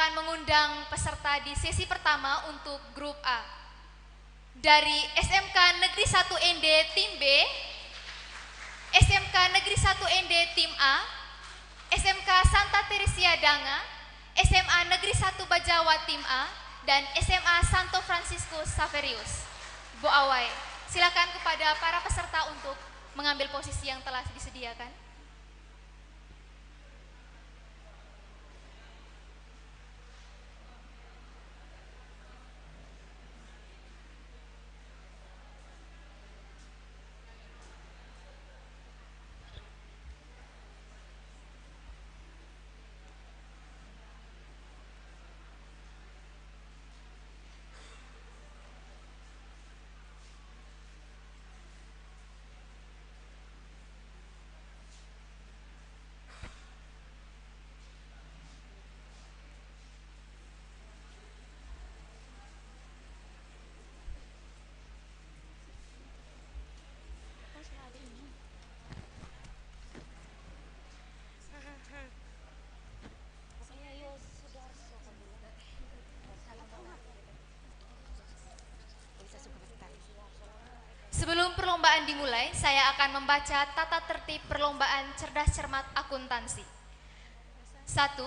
akan mengundang peserta di sesi pertama untuk grup A. Dari SMK Negeri 1 ND Tim B, SMK Negeri 1 ND Tim A, SMK Santa Teresia Danga, SMA Negeri 1 Bajawa Tim A, dan SMA Santo Franciscus Saverius. Bu Awai, silakan kepada para peserta untuk mengambil posisi yang telah disediakan. Sebelum perlombaan dimulai, saya akan membaca tata tertib perlombaan cerdas cermat akuntansi. 1.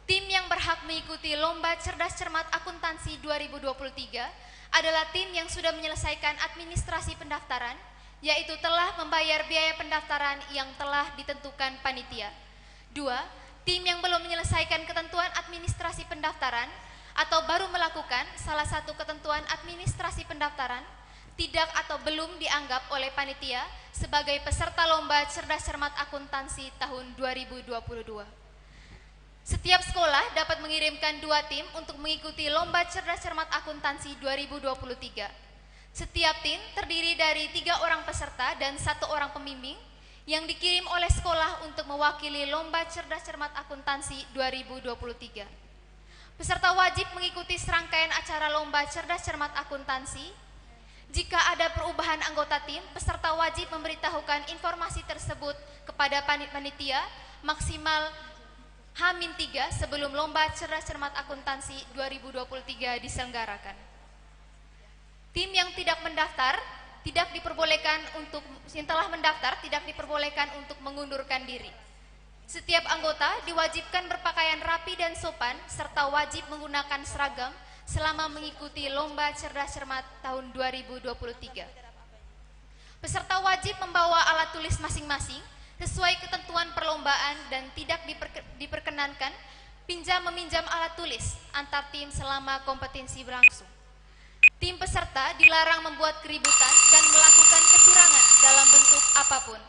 Tim yang berhak mengikuti lomba cerdas cermat akuntansi 2023 adalah tim yang sudah menyelesaikan administrasi pendaftaran, yaitu telah membayar biaya pendaftaran yang telah ditentukan panitia. 2. Tim yang belum menyelesaikan ketentuan administrasi pendaftaran atau baru melakukan salah satu ketentuan administrasi pendaftaran tidak atau belum dianggap oleh panitia sebagai peserta lomba cerdas cermat akuntansi tahun 2022. Setiap sekolah dapat mengirimkan 2 tim untuk mengikuti lomba cerdas cermat akuntansi 2023. Setiap tim terdiri dari 3 orang peserta dan 1 orang pembimbing yang dikirim oleh sekolah untuk mewakili lomba cerdas cermat akuntansi 2023. Peserta wajib mengikuti serangkaian acara lomba cerdas cermat akuntansi. Jika ada perubahan anggota tim, peserta wajib memberitahukan informasi tersebut kepada panitia maksimal H-3 sebelum lomba cerdas cermat akuntansi 2023 diselenggarakan. Tim yang tidak mendaftar tidak diperbolehkan untuk telah mendaftar tidak diperbolehkan untuk mengundurkan diri. Setiap anggota diwajibkan berpakaian rapi dan sopan serta wajib menggunakan seragam selama mengikuti lomba cerdas cermat tahun 2023. Peserta wajib membawa alat tulis masing-masing sesuai ketentuan perlombaan dan tidak diperkenankan pinjam-meminjam alat tulis antar tim selama kompetisi berlangsung. Tim peserta dilarang membuat keributan dan melakukan kecurangan dalam bentuk apapun.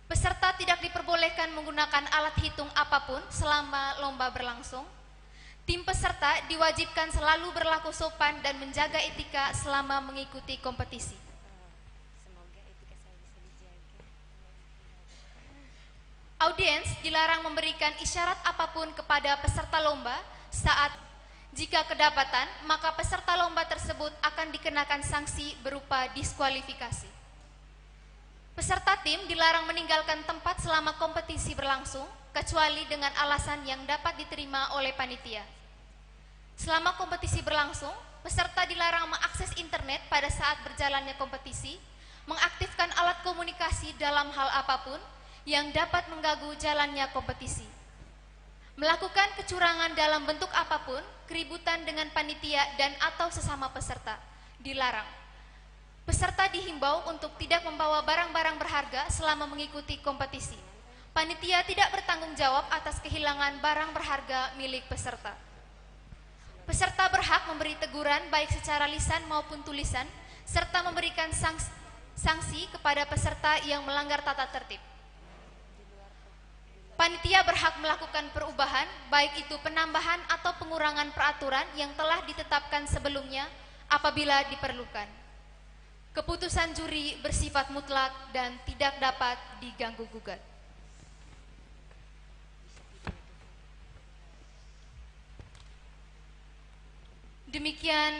Peserta tidak diperbolehkan menggunakan alat hitung apapun selama lomba berlangsung. Tim peserta diwajibkan selalu berlaku sopan dan menjaga etika selama mengikuti kompetisi. Audiens dilarang memberikan isyarat apapun kepada peserta lomba saat jika kedapatan, maka peserta lomba tersebut akan dikenakan sanksi berupa diskualifikasi. Peserta tim dilarang meninggalkan tempat selama kompetisi berlangsung, kecuali dengan alasan yang dapat diterima oleh panitia. Selama kompetisi berlangsung, peserta dilarang mengakses internet pada saat berjalannya kompetisi, mengaktifkan alat komunikasi dalam hal apapun yang dapat mengganggu jalannya kompetisi. Melakukan kecurangan dalam bentuk apapun, keributan dengan panitia dan atau sesama peserta dilarang. Peserta dihimbau untuk tidak membawa barang-barang berharga selama mengikuti kompetisi. Panitia tidak bertanggung jawab atas kehilangan barang berharga milik peserta. Peserta berhak memberi teguran baik secara lisan maupun tulisan, serta memberikan sanksi kepada peserta yang melanggar tata tertib. Panitia berhak melakukan perubahan, baik itu penambahan atau pengurangan peraturan yang telah ditetapkan sebelumnya apabila diperlukan. Keputusan juri bersifat mutlak dan tidak dapat diganggu-gugat. Demikian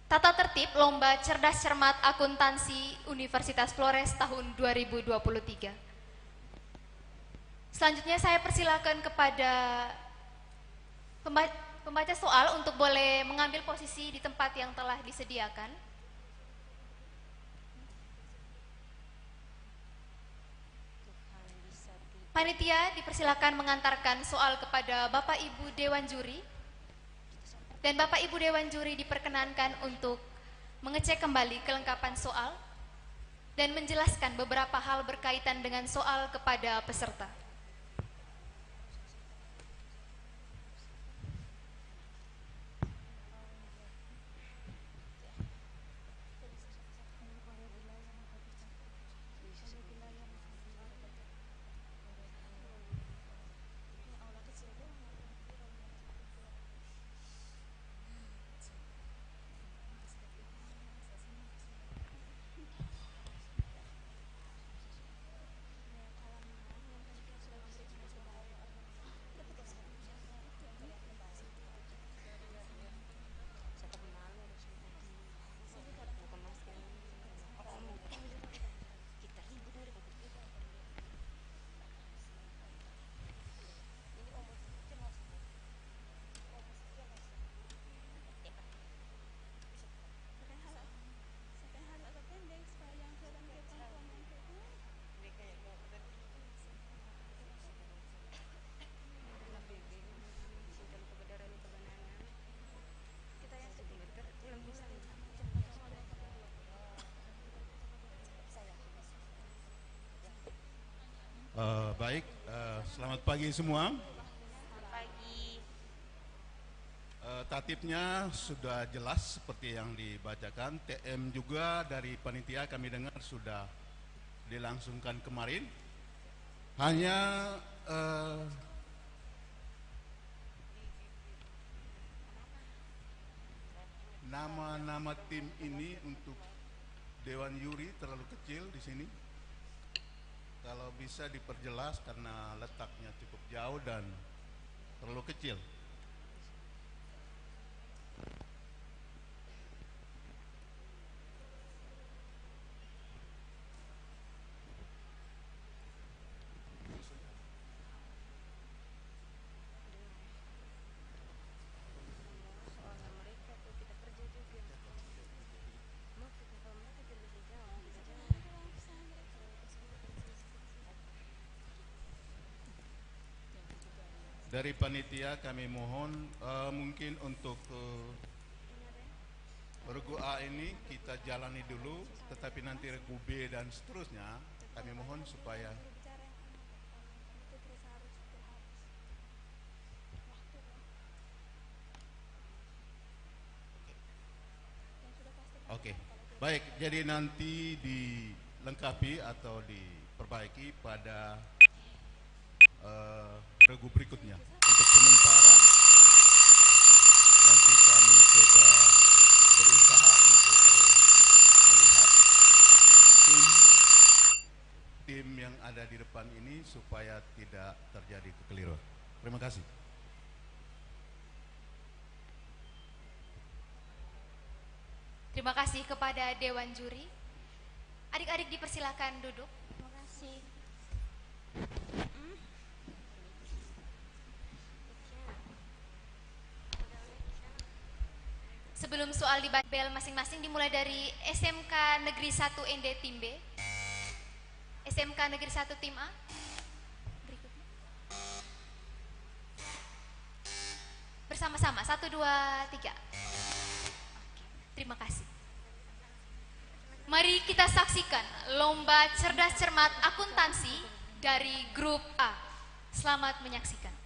tata tertib lomba cerdas cermat akuntansi Universitas Flores tahun 2023. Selanjutnya saya persilakan kepada pembaca soal untuk boleh mengambil posisi di tempat yang telah disediakan. Panitia dipersilakan mengantarkan soal kepada Bapak Ibu Dewan Juri, dan Bapak Ibu Dewan Juri diperkenankan untuk mengecek kembali kelengkapan soal dan menjelaskan beberapa hal berkaitan dengan soal kepada peserta. Baik, selamat pagi semua. Pagi. Tatipnya sudah jelas seperti yang dibacakan. TM juga dari panitia kami dengar sudah dilangsungkan kemarin. Hanya nama-nama tim ini untuk Dewan Juri terlalu kecil di sini. Kalau bisa diperjelas karena letaknya cukup jauh dan terlalu kecil. Dari panitia kami mohon mungkin untuk regu A ini kita jalani dulu, tetapi nanti regu B dan seterusnya kami mohon supaya Oke. Baik, jadi nanti dilengkapi atau diperbaiki pada regu berikutnya. Untuk sementara nanti kami coba berusaha untuk melihat tim yang ada di depan ini supaya tidak terjadi kekeliruan. Terima kasih. Terima kasih kepada Dewan Juri. Adik-adik dipersilakan duduk. Terima kasih. Sebelum soal dibaca bel masing-masing dimulai dari SMK Negeri 1 ND Tim B, SMK Negeri 1 Tim A. Berikutnya. Bersama-sama, 1, 2, 3. Terima kasih. Mari kita saksikan lomba cerdas cermat akuntansi dari grup A. Selamat menyaksikan.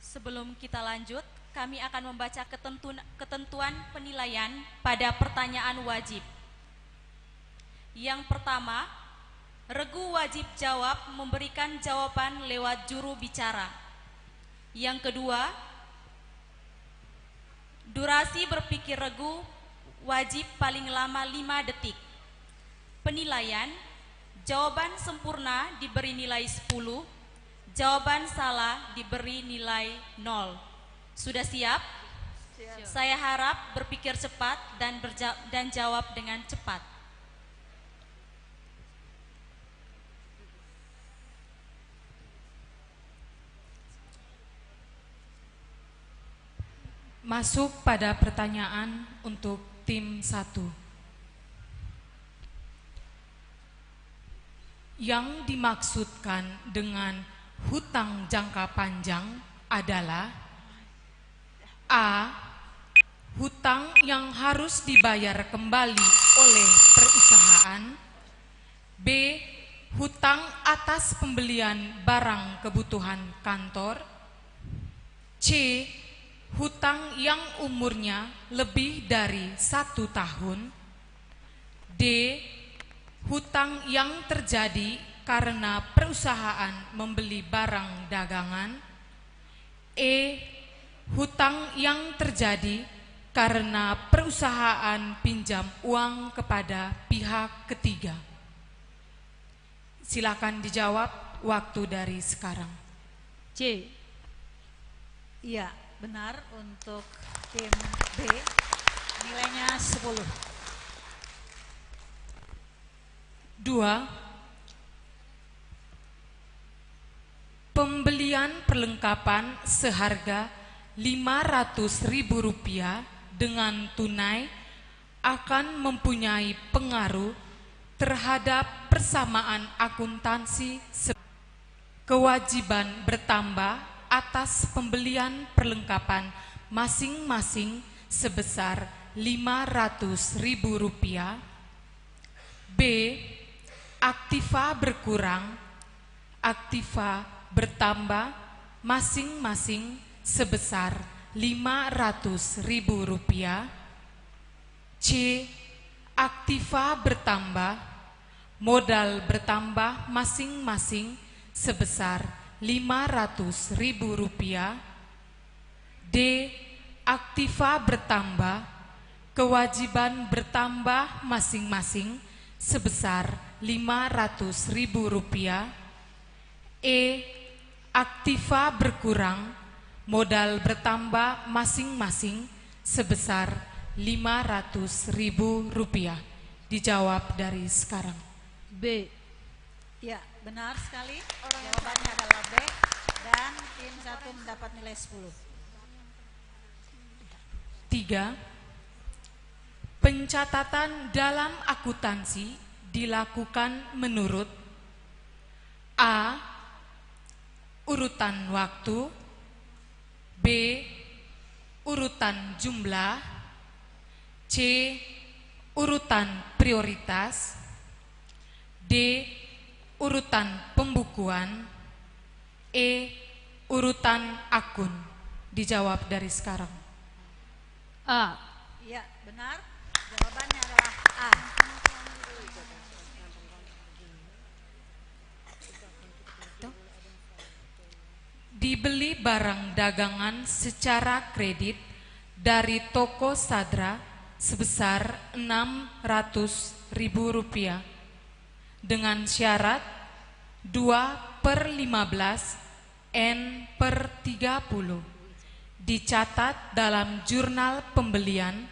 Sebelum kita lanjut, kami akan membaca ketentuan penilaian pada pertanyaan wajib. Yang pertama, regu wajib jawab memberikan jawaban lewat juru bicara. Yang kedua, durasi berpikir regu wajib paling lama 5 detik. Penilaian, jawaban sempurna diberi nilai 10, jawaban salah diberi nilai 0. Sudah siap? Saya harap berpikir cepat dan jawab dengan cepat. Masuk pada pertanyaan untuk tim 1. Yang dimaksudkan dengan hutang jangka panjang adalah A. Hutang yang harus dibayar kembali oleh perusahaan. B. Hutang atas pembelian barang kebutuhan kantor. C. Hutang yang umurnya lebih dari 1 tahun. D. Hutang yang terjadi karena perusahaan membeli barang dagangan. E. Hutang yang terjadi karena perusahaan pinjam uang kepada pihak ketiga. Silakan dijawab, waktu dari sekarang. C. Iya, benar untuk tim B, nilainya 10. 2. Pembelian perlengkapan seharga Rp500.000 dengan tunai akan mempunyai pengaruh terhadap persamaan akuntansi. Kewajiban bertambah atas pembelian perlengkapan masing-masing sebesar Rp500.000. B. Aktiva berkurang, aktiva bertambah masing-masing sebesar Rp500.000. C. Aktiva bertambah, modal bertambah masing-masing sebesar Rp500.000. D. Aktiva bertambah, kewajiban bertambah masing-masing sebesar Rp500.000. E. Aktiva berkurang, modal bertambah masing-masing sebesar Rp500.000. Dijawab dari sekarang. B. Ya, benar sekali. Jawabannya adalah B dan tim 1 mendapat nilai 10. 3. Pencatatan dalam akuntansi dilakukan menurut A. Urutan waktu. B. Urutan jumlah. C. Urutan prioritas. D. Urutan pembukuan. E. Urutan akun. Dijawab dari sekarang. A. Iya, benar. Jawabannya adalah A. Dibeli barang dagangan secara kredit dari toko Sadra sebesar Rp600.000 dengan syarat 2/15 N/30 dicatat dalam jurnal pembelian.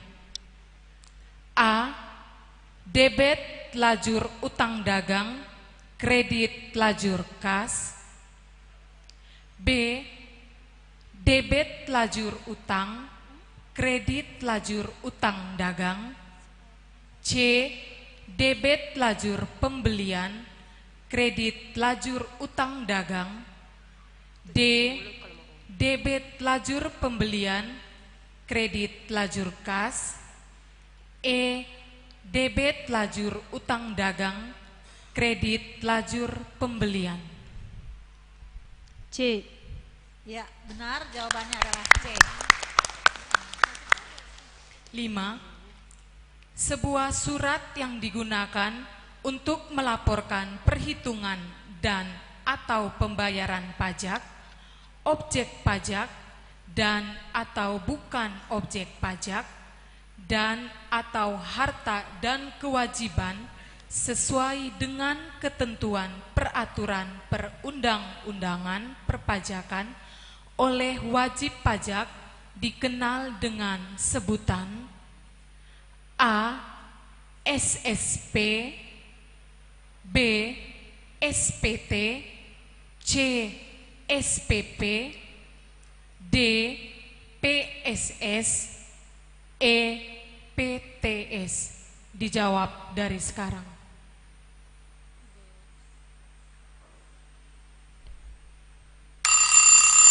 A. Debit lajur utang dagang, kredit lajur kas. B. Debit lajur utang, kredit lajur utang dagang. C. Debit lajur pembelian, kredit lajur utang dagang. D. Debit lajur pembelian, kredit lajur kas. E. Debit lajur utang dagang, kredit lajur pembelian. C. Ya, benar. Jawabannya adalah C. 5. Sebuah surat yang digunakan untuk melaporkan perhitungan dan atau pembayaran pajak, objek pajak dan atau bukan objek pajak, dan atau harta dan kewajiban sesuai dengan ketentuan peraturan perundang-undangan perpajakan oleh wajib pajak dikenal dengan sebutan A. SSP, B. SPT, C. SPP, D. PSS, E. PTS. Dijawab dari sekarang.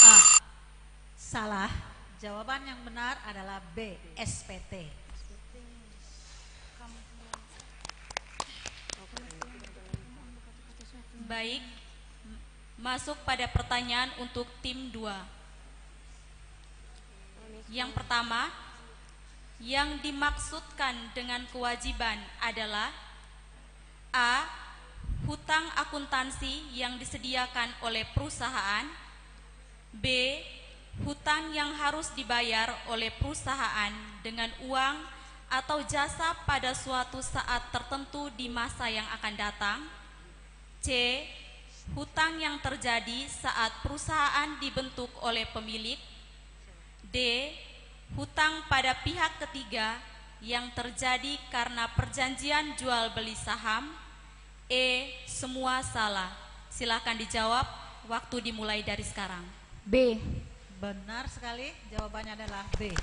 A. Salah. Jawaban yang benar adalah B. SPT. Baik, masuk pada pertanyaan untuk tim 2. Yang pertama, yang dimaksudkan dengan kewajiban adalah A. Hutang akuntansi yang disediakan oleh perusahaan, B. Hutang yang harus dibayar oleh perusahaan dengan uang atau jasa pada suatu saat tertentu di masa yang akan datang, C. Hutang yang terjadi saat perusahaan dibentuk oleh pemilik, D. Hutang pada pihak ketiga yang terjadi karena perjanjian jual beli saham, E. Semua salah. Silakan dijawab, waktu dimulai dari sekarang. B. Benar sekali, jawabannya adalah B.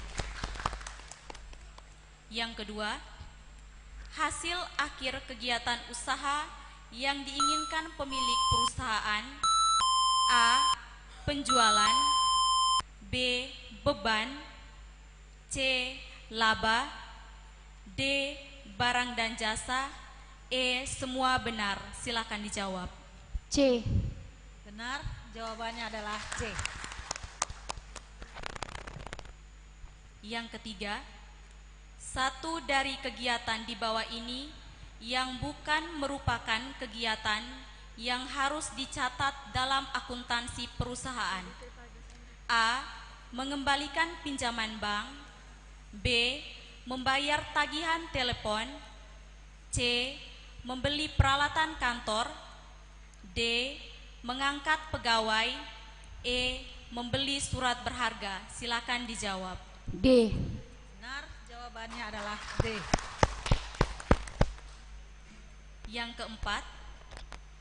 Yang kedua, hasil akhir kegiatan usaha yang diinginkan pemilik perusahaan, A. Penjualan, B. Beban, C. Laba, D. Barang dan jasa, E. Semua benar. Silakan dijawab. C. Benar, jawabannya adalah C. Yang ketiga, satu dari kegiatan di bawah ini yang bukan merupakan kegiatan yang harus dicatat dalam akuntansi perusahaan. A. Mengembalikan pinjaman bank, B. Membayar tagihan telepon, C. Membeli peralatan kantor, D. Mengangkat pegawai, E. Membeli surat berharga. Silakan dijawab. D. Benar, jawabannya adalah D. Yang keempat,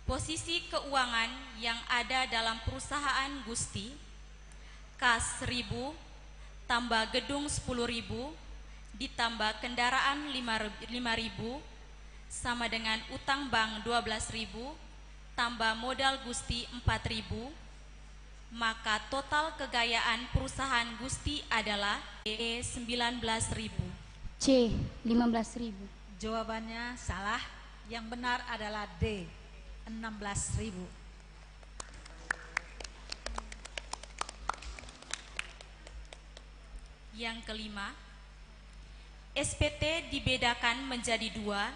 posisi keuangan yang ada dalam perusahaan Gusti, kas 1.000 tambah gedung 10.000 ditambah kendaraan 5.000 sama dengan utang bank 12.000 tambah modal Gusti 4.000, maka total kegayaan perusahaan Gusti adalah E. 19.000. C. 15.000. Jawabannya salah, yang benar adalah D. 16.000. Yang kelima, SPT dibedakan menjadi 2,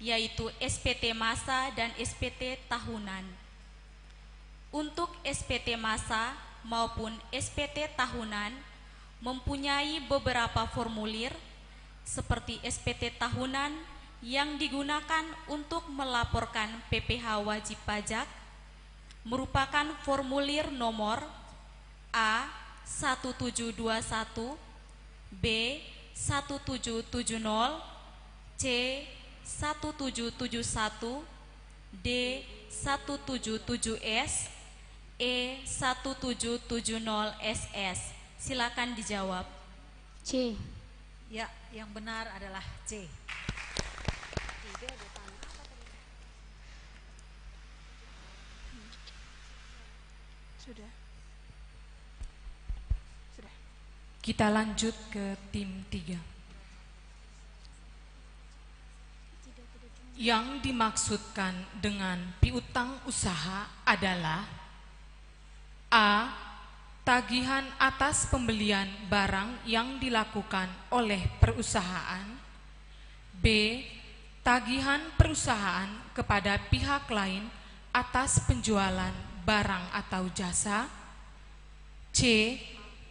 yaitu SPT masa dan SPT tahunan. Untuk SPT masa maupun SPT tahunan mempunyai beberapa formulir seperti SPT tahunan yang digunakan untuk melaporkan PPh wajib pajak merupakan formulir nomor A 1721, B 1770, C 1771, D 177S, E 1770SS. Silakan dijawab. C. Ya, yang benar adalah C. Sudah. Kita lanjut ke tim 3. Yang dimaksudkan dengan piutang usaha adalah A. Tagihan atas pembelian barang yang dilakukan oleh perusahaan, B. Tagihan perusahaan kepada pihak lain atas penjualan barang atau jasa, C.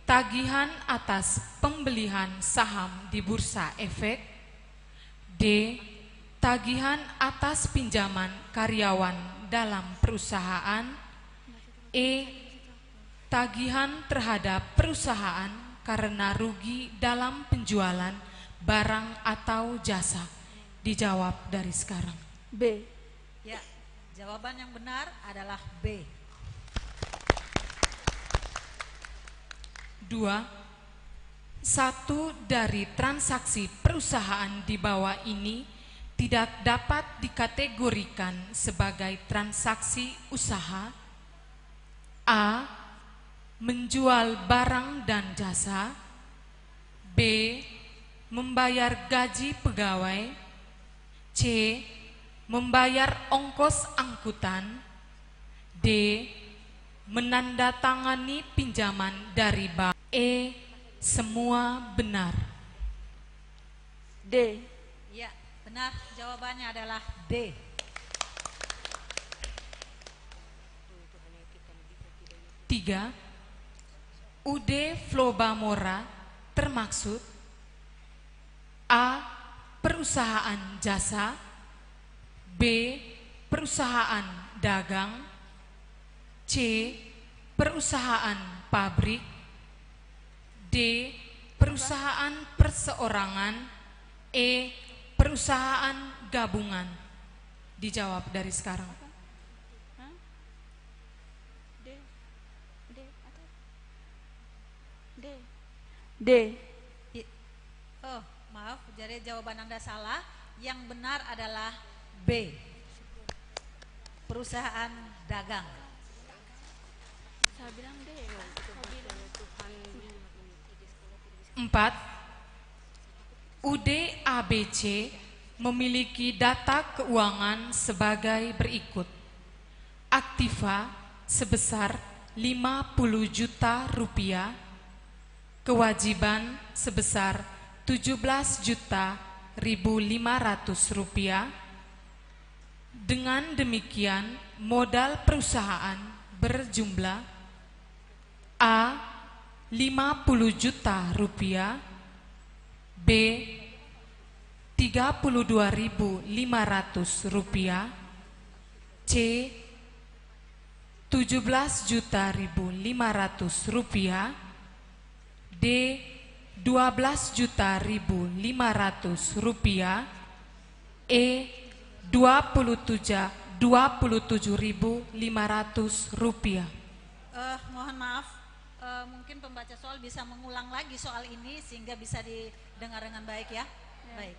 Tagihan atas pembelian saham di bursa efek, D. Tagihan atas pinjaman karyawan dalam perusahaan, E. Tagihan terhadap perusahaan karena rugi dalam penjualan barang atau jasa? Dijawab dari sekarang. B. Ya, jawaban yang benar adalah B. 2. Satu dari transaksi perusahaan di bawah ini tidak dapat dikategorikan sebagai transaksi usaha. A. Menjual barang dan jasa. B. Membayar gaji pegawai. C. Membayar ongkos angkutan. D. Menandatangani pinjaman dari bank. E. Semua benar. D. Ya, benar. Jawabannya adalah D. Tiga. UD Flobamora termaksud A. Perusahaan jasa. B. Perusahaan dagang. C. Perusahaan pabrik. D. Perusahaan perseorangan. E. Perusahaan gabungan. Dijawab dari sekarang. D. D. Atau D. D. Oh, maaf, jadi jawaban Anda salah. Yang benar adalah B. Perusahaan dagang. Saya bilang D. 4. UD ABC memiliki data keuangan sebagai berikut. Aktiva sebesar 50 juta rupiah, kewajiban sebesar 17 juta 1.500 rupiah. Dengan demikian modal perusahaan berjumlah A. 50 juta rupiah, B. 32.500 rupiah, C. 17 juta 1.500 rupiah, D. 12 juta 1.500 rupiah, E. 27.500 rupiah. Mohon maaf, mungkin pembaca soal bisa mengulang lagi soal ini sehingga bisa didengar dengan baik ya. Baik.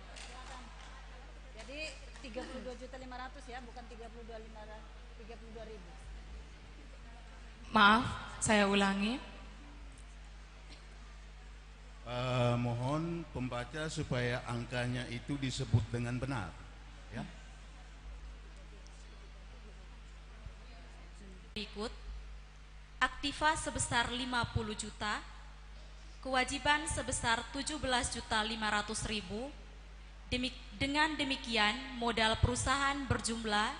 Jadi 32.500 ya, bukan 32.000. Maaf, saya ulangi. Mohon pembaca supaya angkanya itu disebut dengan benar, ya. Berikut, aktiva sebesar 50 juta, kewajiban sebesar 17.500.000. Dengan demikian modal perusahaan berjumlah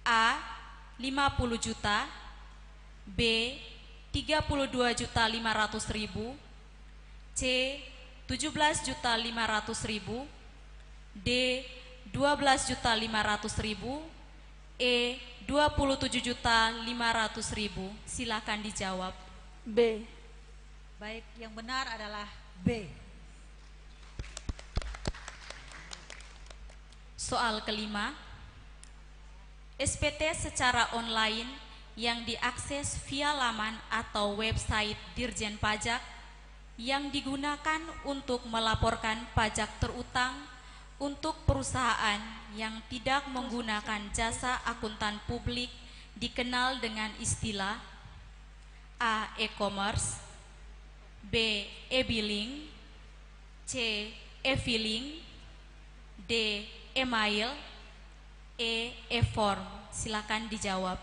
A. 50 juta, B. 32.500.000, C. 17.500.000, D. 12.500.000, E. 27.500.000. Silakan dijawab. B. Baik, yang benar adalah B. Soal kelima, SPT secara online yang diakses via laman atau website Dirjen Pajak yang digunakan untuk melaporkan pajak terutang untuk perusahaan yang tidak menggunakan jasa akuntan publik dikenal dengan istilah A. E-commerce, B. E-billing, C. E-filing, D. E-mail, E. E-form. Silakan dijawab.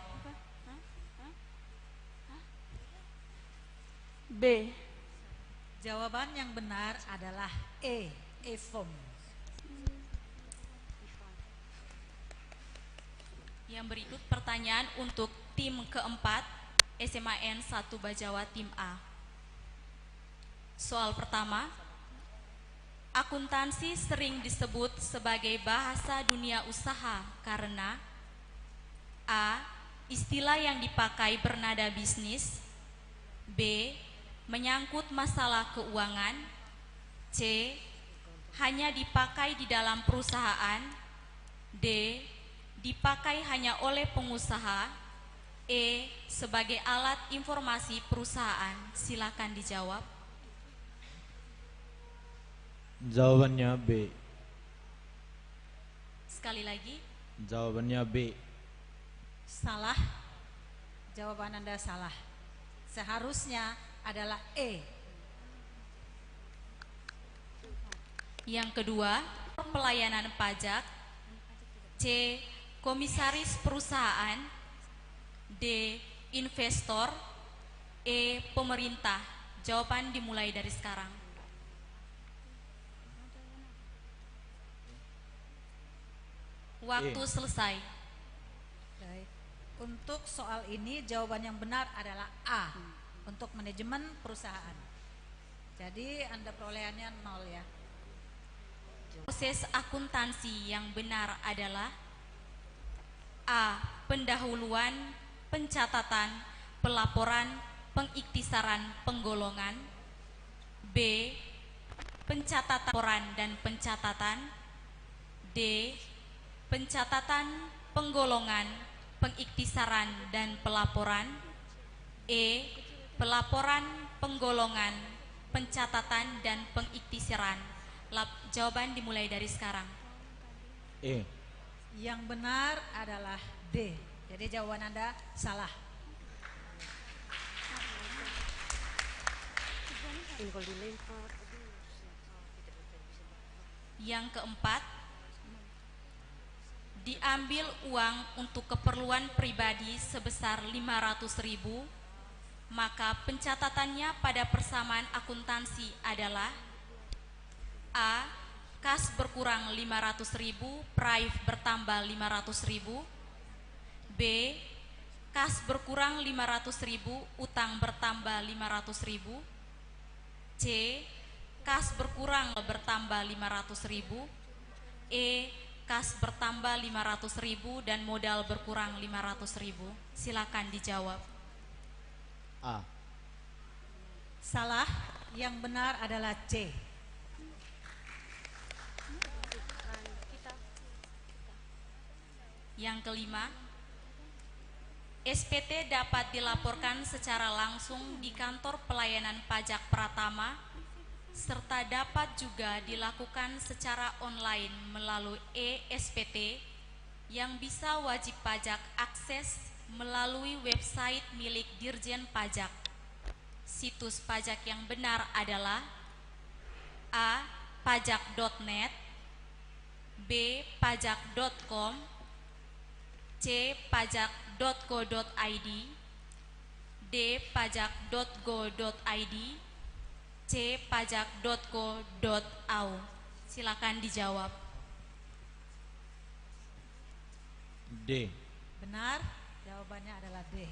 B. Jawaban yang benar adalah E. E-form. Yang berikut pertanyaan untuk tim keempat SMAN 1 Bajawa tim A. Soal pertama, akuntansi sering disebut sebagai bahasa dunia usaha karena A. Istilah yang dipakai bernada bisnis, B. menyangkut masalah keuangan. C. Hanya dipakai di dalam perusahaan. D. Dipakai hanya oleh pengusaha. E. Sebagai alat informasi perusahaan. Silakan dijawab. Jawabannya B. Sekali lagi. Jawabannya B. Salah. Jawaban Anda salah. Seharusnya adalah E. Yang kedua, pelayanan pajak. C. Komisaris perusahaan. D. Investor. E. Pemerintah. Jawaban dimulai dari sekarang. Waktu selesai. Baik. Untuk soal ini jawaban yang benar adalah A. Untuk manajemen perusahaan. Jadi Anda perolehannya 0 ya. Proses akuntansi yang benar adalah A. Pendahuluan, pencatatan, pelaporan, pengiktisaran, penggolongan. B. Pencatatan laporan dan pencatatan. D. Pencatatan, penggolongan, pengiktisaran dan pelaporan. E. Pelaporan, penggolongan, pencatatan dan pengiktisaran. Jawaban dimulai dari sekarang. E. Yang benar adalah D. Jadi jawaban Anda salah. Yang keempat, diambil uang untuk keperluan pribadi sebesar 500.000, maka pencatatannya pada persamaan akuntansi adalah A. Kas berkurang 500.000, praif bertambah 500.000. B. Kas berkurang 500.000, utang bertambah 500.000. C. Kas berkurang bertambah 500.000. E. Kas bertambah 500.000 dan modal berkurang 500.000. Silakan dijawab. A. Salah. Yang benar adalah C. Yang kelima, SPT dapat dilaporkan secara langsung di kantor pelayanan pajak Pratama, serta dapat juga dilakukan secara online melalui e-SPT yang bisa wajib pajak akses melalui website milik Dirjen Pajak. Situs pajak yang benar adalah A. Pajak.net, B. Pajak.com, C. Pajak.go.id, D. Pajak.go.id, C. Pajak.go.au. Silakan dijawab. D. Benar. Jawabannya adalah D.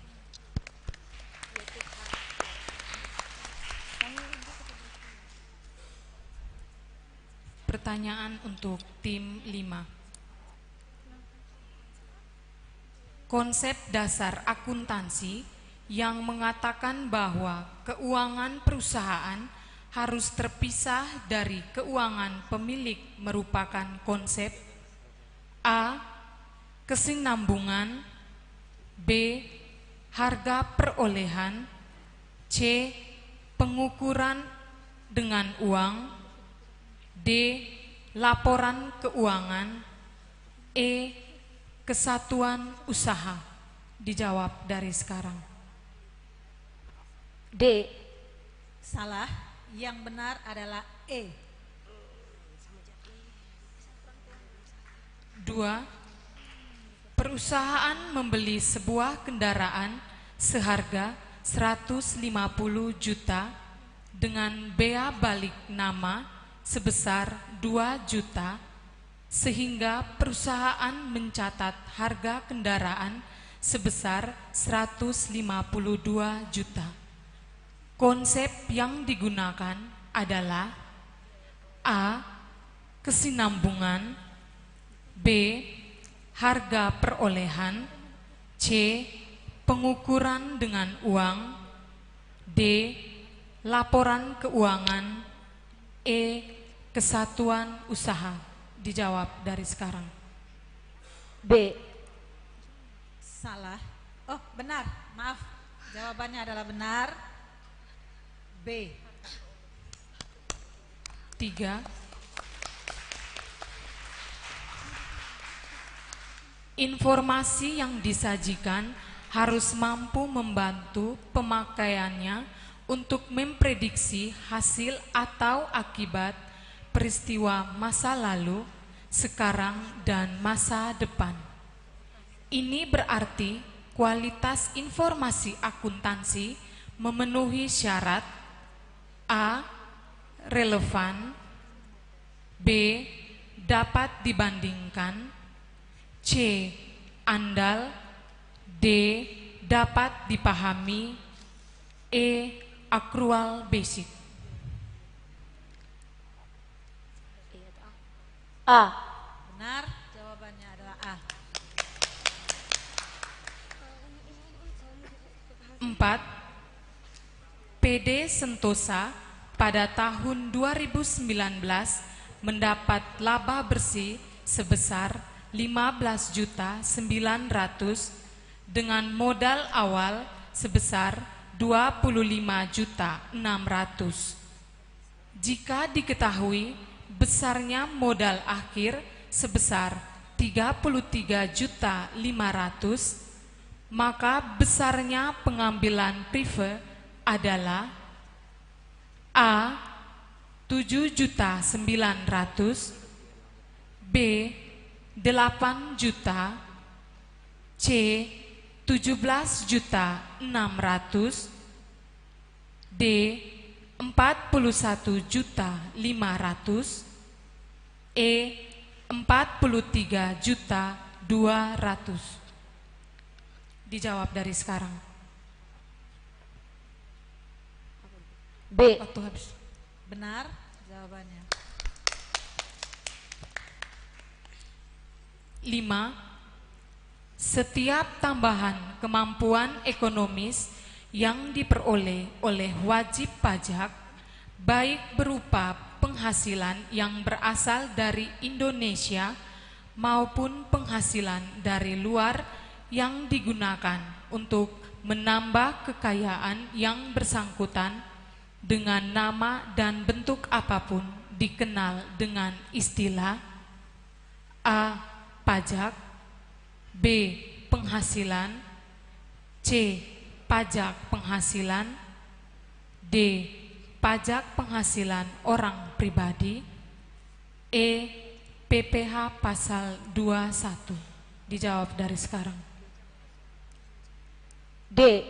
Pertanyaan untuk tim 5. Konsep dasar akuntansi yang mengatakan bahwa keuangan perusahaan harus terpisah dari keuangan pemilik merupakan konsep A. Kesinambungan, B. Harga perolehan, C. Pengukuran dengan uang, D. Laporan keuangan, E. Kesatuan usaha. Dijawab dari sekarang. D. Salah. Yang benar adalah E. 2. Perusahaan membeli sebuah kendaraan seharga 150 juta dengan bea balik nama sebesar 2 juta, sehingga perusahaan mencatat harga kendaraan sebesar 152 juta. Konsep yang digunakan adalah A. Kesinambungan, B. Harga perolehan, C. Pengukuran dengan uang, D. laporan keuangan E. Kesatuan usaha. Dijawab dari sekarang. B. Salah. Oh, benar. Maaf. Jawabannya adalah benar. B. 3. Informasi yang disajikan harus mampu membantu pemakaiannya untuk memprediksi hasil atau akibat peristiwa masa lalu, sekarang, dan masa depan. Ini berarti kualitas informasi akuntansi memenuhi syarat A. Relevan, B. Dapat dibandingkan, C. Andal, D. Dapat dipahami, E. Akrual basic. A. Benar. Jawabannya adalah A. 4. PD Sentosa pada tahun 2019 mendapat laba bersih sebesar 15.900.000 dengan modal awal sebesar 25.600.000. Jika diketahui besarnya modal akhir sebesar 33.500.000, maka besarnya pengambilan prive adalah A. 7.900.000, B. 8 juta, C. 17.600.000, D. 41.500.000, E. 43.200.000. Dijawab dari sekarang. B. Waktu habis. Benar jawabannya. 5. Setiap tambahan kemampuan ekonomis yang diperoleh oleh wajib pajak, baik berupa penghasilan yang berasal dari Indonesia maupun penghasilan dari luar yang digunakan untuk menambah kekayaan yang bersangkutan dengan nama dan bentuk apapun, dikenal dengan istilah A. Pajak, B. Penghasilan, C. Pajak penghasilan, D. Pajak penghasilan orang pribadi, E. PPh pasal 21. Dijawab dari sekarang. D.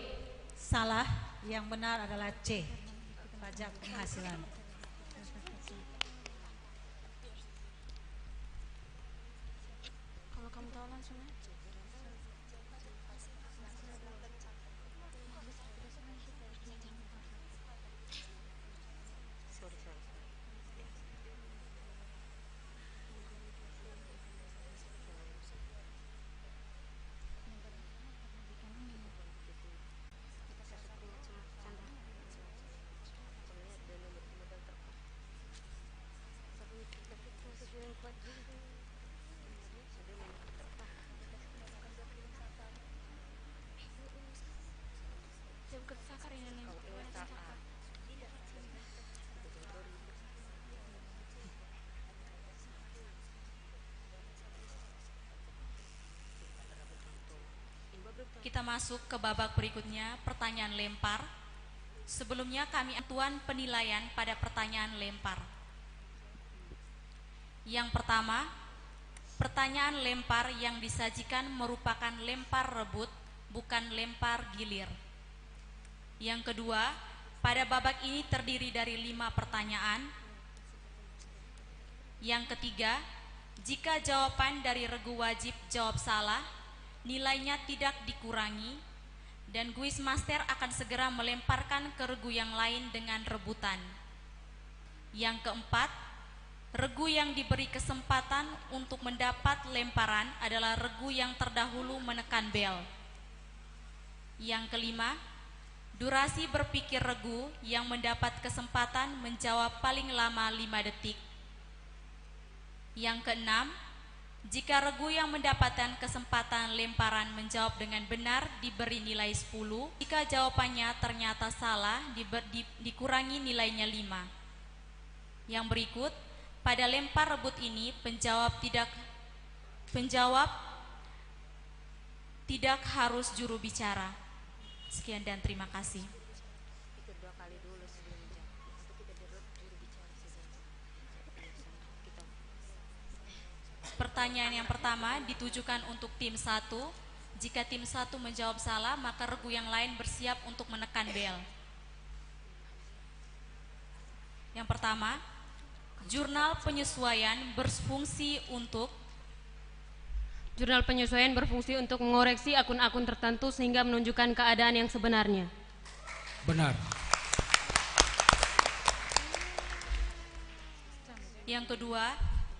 Salah. Yang benar adalah C. Pajak penghasilan. Kalau kamu tahu langsung aja. Kita masuk ke babak berikutnya, pertanyaan lempar. Sebelumnya kami akan penilaian pada pertanyaan lempar. Yang pertama, pertanyaan lempar yang disajikan merupakan lempar rebut, bukan lempar gilir. Yang kedua, pada babak ini terdiri dari 5 pertanyaan. Yang ketiga, jika jawaban dari regu wajib jawab salah, nilainya tidak dikurangi dan Quizmaster akan segera melemparkan ke regu yang lain dengan rebutan. Yang keempat, regu yang diberi kesempatan untuk mendapat lemparan adalah regu yang terdahulu menekan bel. Yang kelima, Durasi berpikir regu yang mendapat kesempatan menjawab paling lama 5 detik. Yang keenam, jika regu yang mendapatkan kesempatan lemparan menjawab dengan benar diberi nilai 10, jika jawabannya ternyata salah dikurangi nilainya 5. Yang berikut, pada lempar rebut ini penjawab tidak harus juru bicara. Sekian dan terima kasih. Pertanyaan yang pertama ditujukan untuk tim 1. Jika tim 1 menjawab salah, maka regu yang lain bersiap untuk menekan bel. Yang pertama, jurnal penyesuaian berfungsi untuk mengoreksi akun-akun tertentu sehingga menunjukkan keadaan yang sebenarnya. Benar. Yang kedua,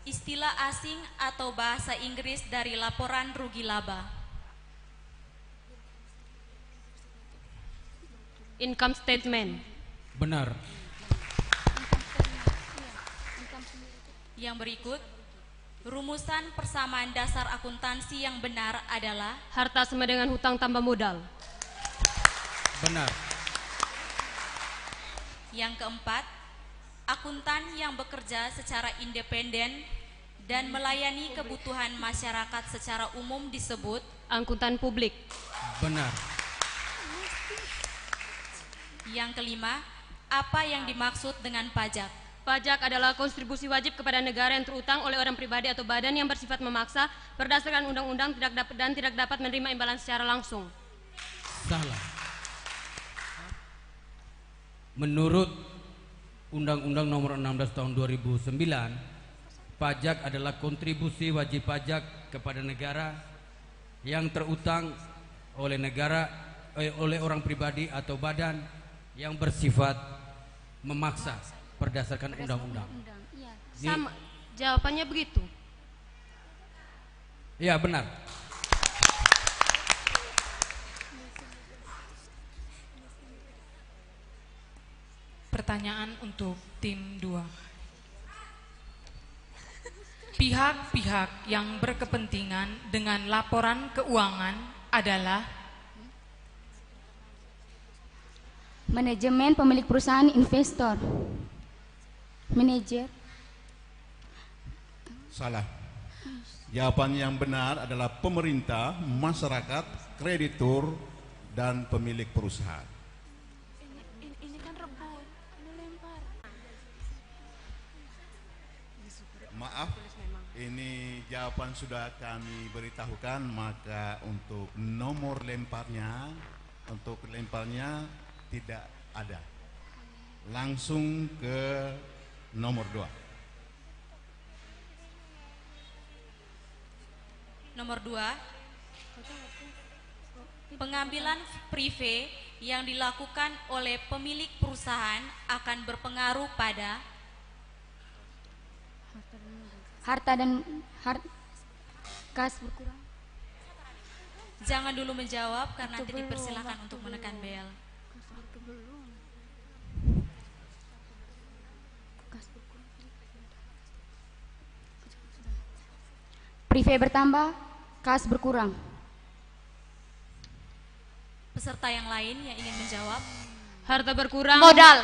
istilah asing atau bahasa Inggris dari laporan rugi laba. Income statement. Benar. Yang berikut, rumusan persamaan dasar akuntansi yang benar adalah Harta sama dengan hutang tambah modal. Benar. Yang keempat, akuntan yang bekerja secara independen dan melayani kebutuhan masyarakat secara umum disebut Akuntan publik. Benar. Yang kelima, apa yang dimaksud dengan pajak? Pajak adalah kontribusi wajib kepada negara yang terutang oleh orang pribadi atau badan yang bersifat memaksa berdasarkan undang-undang tidak dapat menerima imbalan secara langsung. Salah. Menurut Undang-Undang Nomor 16 Tahun 2009, pajak adalah kontribusi wajib pajak kepada negara yang terutang oleh oleh orang pribadi atau badan yang bersifat memaksa berdasarkan undang-undang. Sama, jawabannya begitu. Ya, benar. Pertanyaan untuk tim 2. Pihak-pihak yang berkepentingan dengan laporan keuangan adalah manajemen, pemilik perusahaan, investor. Manajer. Salah. Jawaban yang benar adalah pemerintah, masyarakat, kreditur, dan pemilik perusahaan. Ini kan rebut, ini lempar. Maaf, ini jawaban sudah kami beritahukan, maka untuk nomor lemparnya, tidak ada. Langsung ke nomor 2. Nomor 2, pengambilan prive yang dilakukan oleh pemilik perusahaan akan berpengaruh pada kas berkurang. Jangan dulu menjawab karena nanti dipersilakan untuk menekan bel. Prive bertambah, kas berkurang. Peserta yang lain yang ingin menjawab. Harta berkurang. Modal.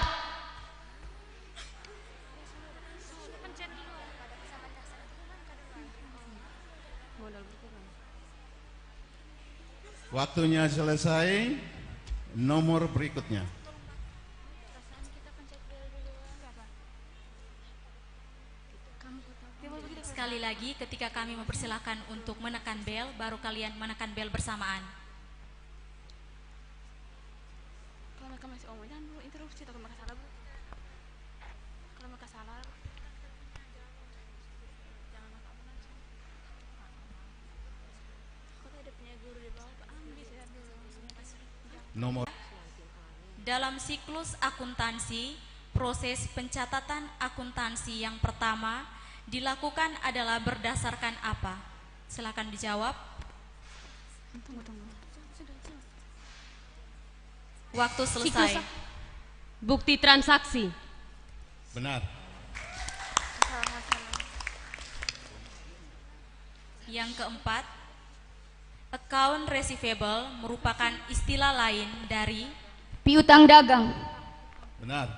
Waktunya selesai. Nomor berikutnya. Sekali lagi, ketika kami mempersilahkan untuk menekan bel, baru kalian menekan bel bersamaan. Kalau mereka masih omong, jangan dulu interupsi, takut mereka salah, Bu. Kalau mereka salah, jangan mereka omong langsung. Kalau ada punya guru di bawah, Pak, ambil saya dulu. Nomor. Dalam siklus akuntansi, proses pencatatan akuntansi yang pertama dilakukan adalah berdasarkan apa? Silakan dijawab. Tunggu. Waktu selesai. Bukti transaksi. Benar. Yang keempat, account receivable merupakan istilah lain dari piutang dagang. Benar.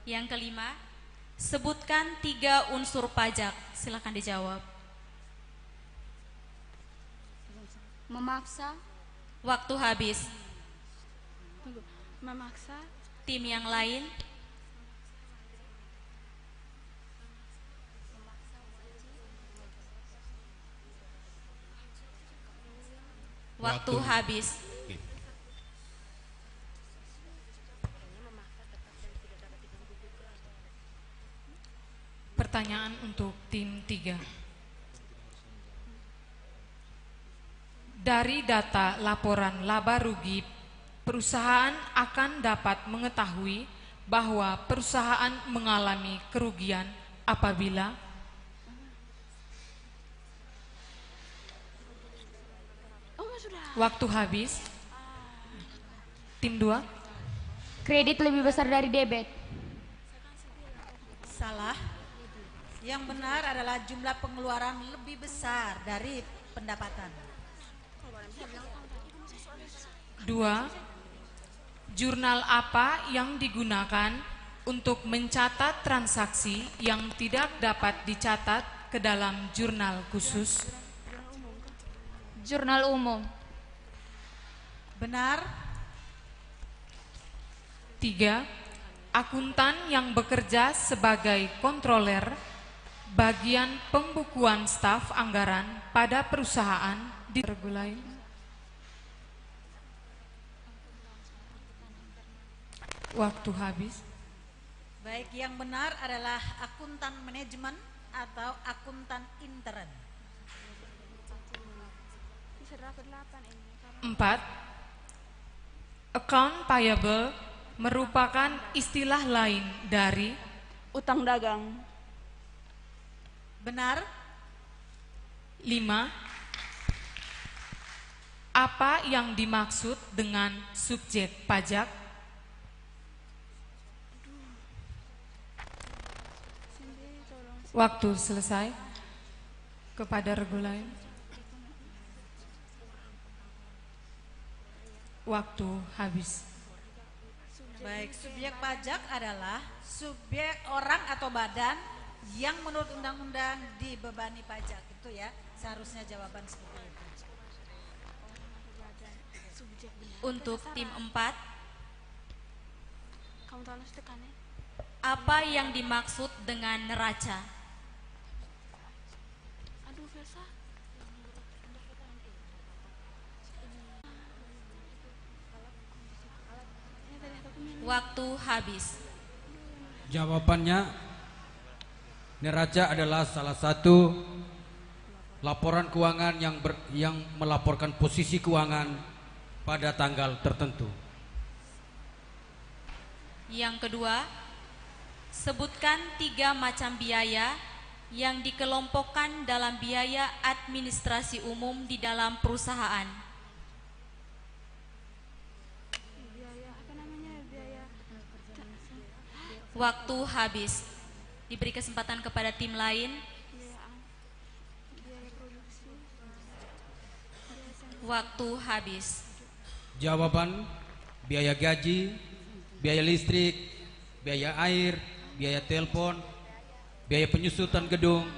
Yang kelima, sebutkan 3 unsur pajak. Silakan dijawab. Memaksa. Waktu habis. Memaksa. Tim yang lain. Waktu habis. Oke. Pertanyaan untuk tim 3. Dari data laporan laba rugi, perusahaan akan dapat mengetahui bahwa perusahaan mengalami kerugian apabila waktu habis. Tim 2. Kredit lebih besar dari debit. Salah. Yang benar adalah jumlah pengeluaran lebih besar dari pendapatan. 2. Jurnal apa yang digunakan untuk mencatat transaksi yang tidak dapat dicatat ke dalam jurnal khusus? Jurnal umum. Benar. 3. Akuntan yang bekerja sebagai kontroler bagian pembukuan staf anggaran pada perusahaan diregulai. Waktu habis. Baik, yang benar adalah akuntan manajemen atau akuntan intern. 4. Account payable merupakan istilah lain dari Utang dagang. Benar. 5. Apa yang dimaksud dengan subjek pajak? Waktu selesai. Kepada regulain. Waktu habis. Baik, subjek pajak adalah subjek orang atau badan yang menurut undang-undang dibebani pajak. Itu ya, seharusnya jawaban seperti itu. Untuk tim 4, apa yang dimaksud dengan neraca? Waktu habis. Jawabannya, neraca adalah salah satu laporan keuangan yang melaporkan posisi keuangan pada tanggal tertentu. Yang kedua, sebutkan 3 macam biaya yang dikelompokkan dalam biaya administrasi umum di dalam perusahaan. Waktu habis. Diberi kesempatan kepada tim lain. Waktu habis. Jawaban, biaya gaji, biaya listrik, biaya air, biaya telepon, biaya penyusutan gedung,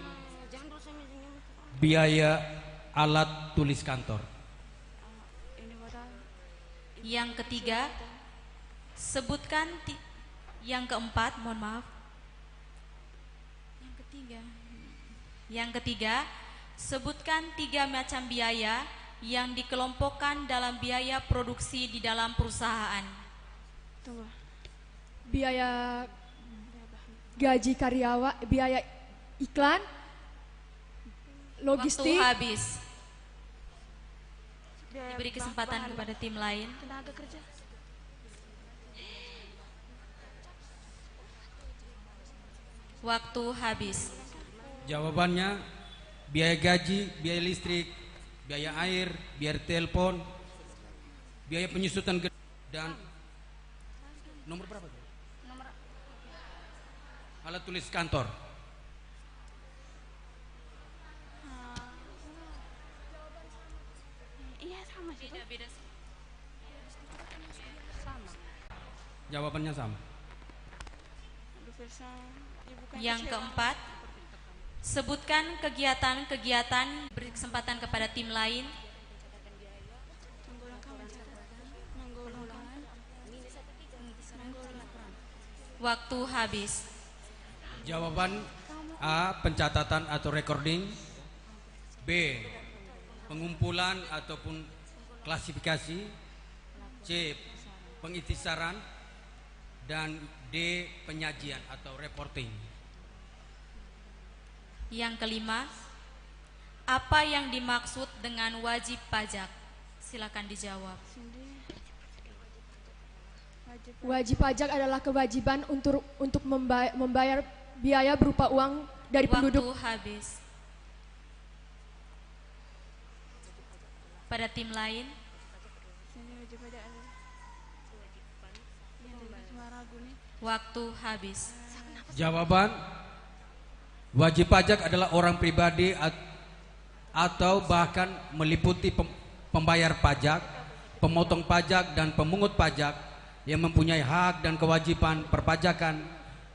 biaya alat tulis kantor. Yang ketiga, sebutkan yang keempat, mohon maaf. Yang ketiga, sebutkan 3 macam biaya yang dikelompokkan dalam biaya produksi di dalam perusahaan. Biaya gaji karyawan, biaya iklan, logistik. Waktu habis. Diberi kesempatan kepada tim lain. Tenaga kerja. Waktu habis. Jawabannya, biaya gaji, biaya listrik, biaya air, biaya telepon, biaya penyusutan dan nomor berapa tuh? Alat tulis kantor. Iya sama sih. Beda sih. Sama. Jawabannya sama. Yang keempat, sebutkan kegiatan-kegiatan beri kesempatan kepada tim lain. Waktu habis. Jawaban A. Pencatatan atau recording. B. Pengumpulan ataupun klasifikasi. C. Pengiktisaran. Dan D. Penyajian atau reporting. Yang kelima, apa yang dimaksud dengan wajib pajak? Silakan dijawab. Wajib pajak adalah kewajiban untuk membayar biaya berupa uang dari penduduk. Waktu habis. Pada tim lain. Waktu habis. Jawaban wajib pajak adalah orang pribadi atau bahkan meliputi pembayar pajak, pemotong pajak dan pemungut pajak yang mempunyai hak dan kewajiban perpajakan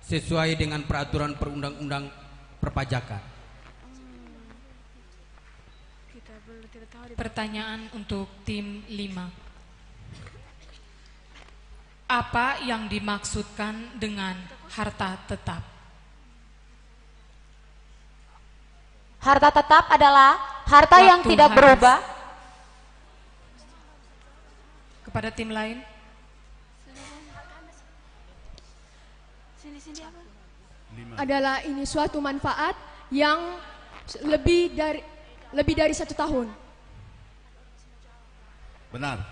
sesuai dengan peraturan perundang-undang perpajakan. Pertanyaan untuk tim 5. Apa yang dimaksudkan dengan harta tetap? Harta tetap adalah harta yang Waktu tidak habis. berubah. Kepada tim lain. Adalah ini suatu manfaat yang lebih dari 1 tahun. Benar.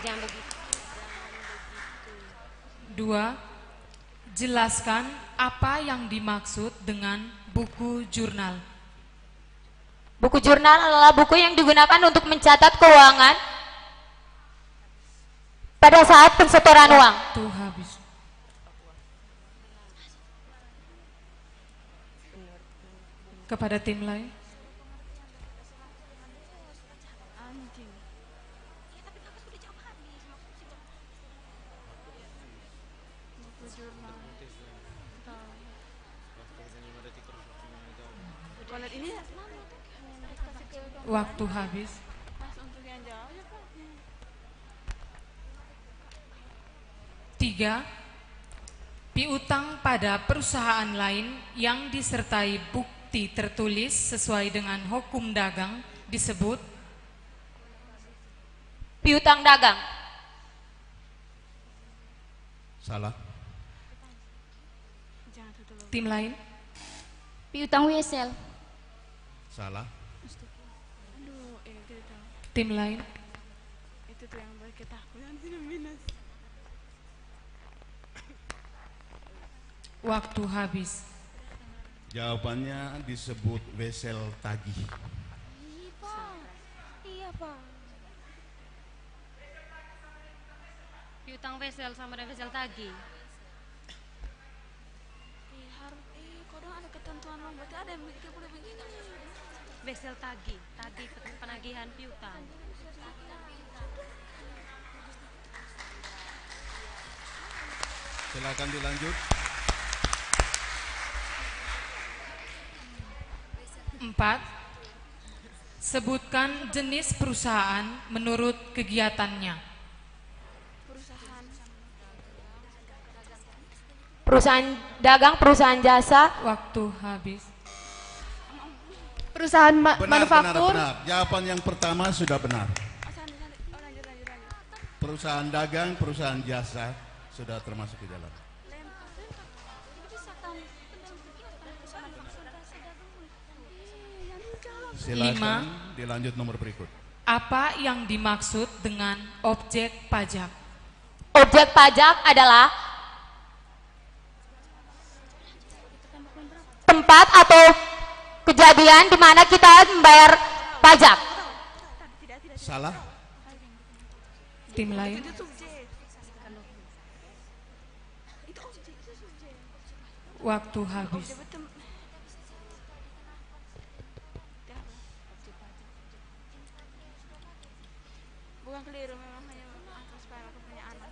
Jangan begitu. 2. Jelaskan apa yang dimaksud dengan buku jurnal. Buku jurnal adalah buku yang digunakan untuk mencatat keuangan pada saat pensetoran uang. Waktu habis. Kepada tim lain. Waktu habis. Tiga, piutang pada perusahaan lain yang disertai bukti tertulis sesuai dengan hukum dagang disebut Piutang dagang. Salah. tim lain. Piutang wesel. Salah. Tim lain. Itu tuh yang kita nanti minus. Waktu habis. Jawabannya disebut wesel tagih. Iya, Pak. Piutang wesel sama dengan wesel tagih. Kodong ada ketentuan loh, berarti ada yang begitu boleh begitu. Wesel tagih, tagih penagihan piutang. Silakan dilanjut. 4. Sebutkan jenis perusahaan menurut kegiatannya. Perusahaan dagang, perusahaan jasa. Waktu habis. Perusahaan Benar, manufaktur. benar. Jawaban yang pertama sudah benar. Perusahaan dagang, perusahaan jasa sudah termasuk di dalam. Silakan dilanjut nomor berikut. Apa yang dimaksud dengan objek pajak? Objek pajak adalah tempat atau kejadian di mana kita membayar pajak. Salah. Tim lain. Waktu habis. Bukan keliru, memang hanya angka supaya aku punya anak.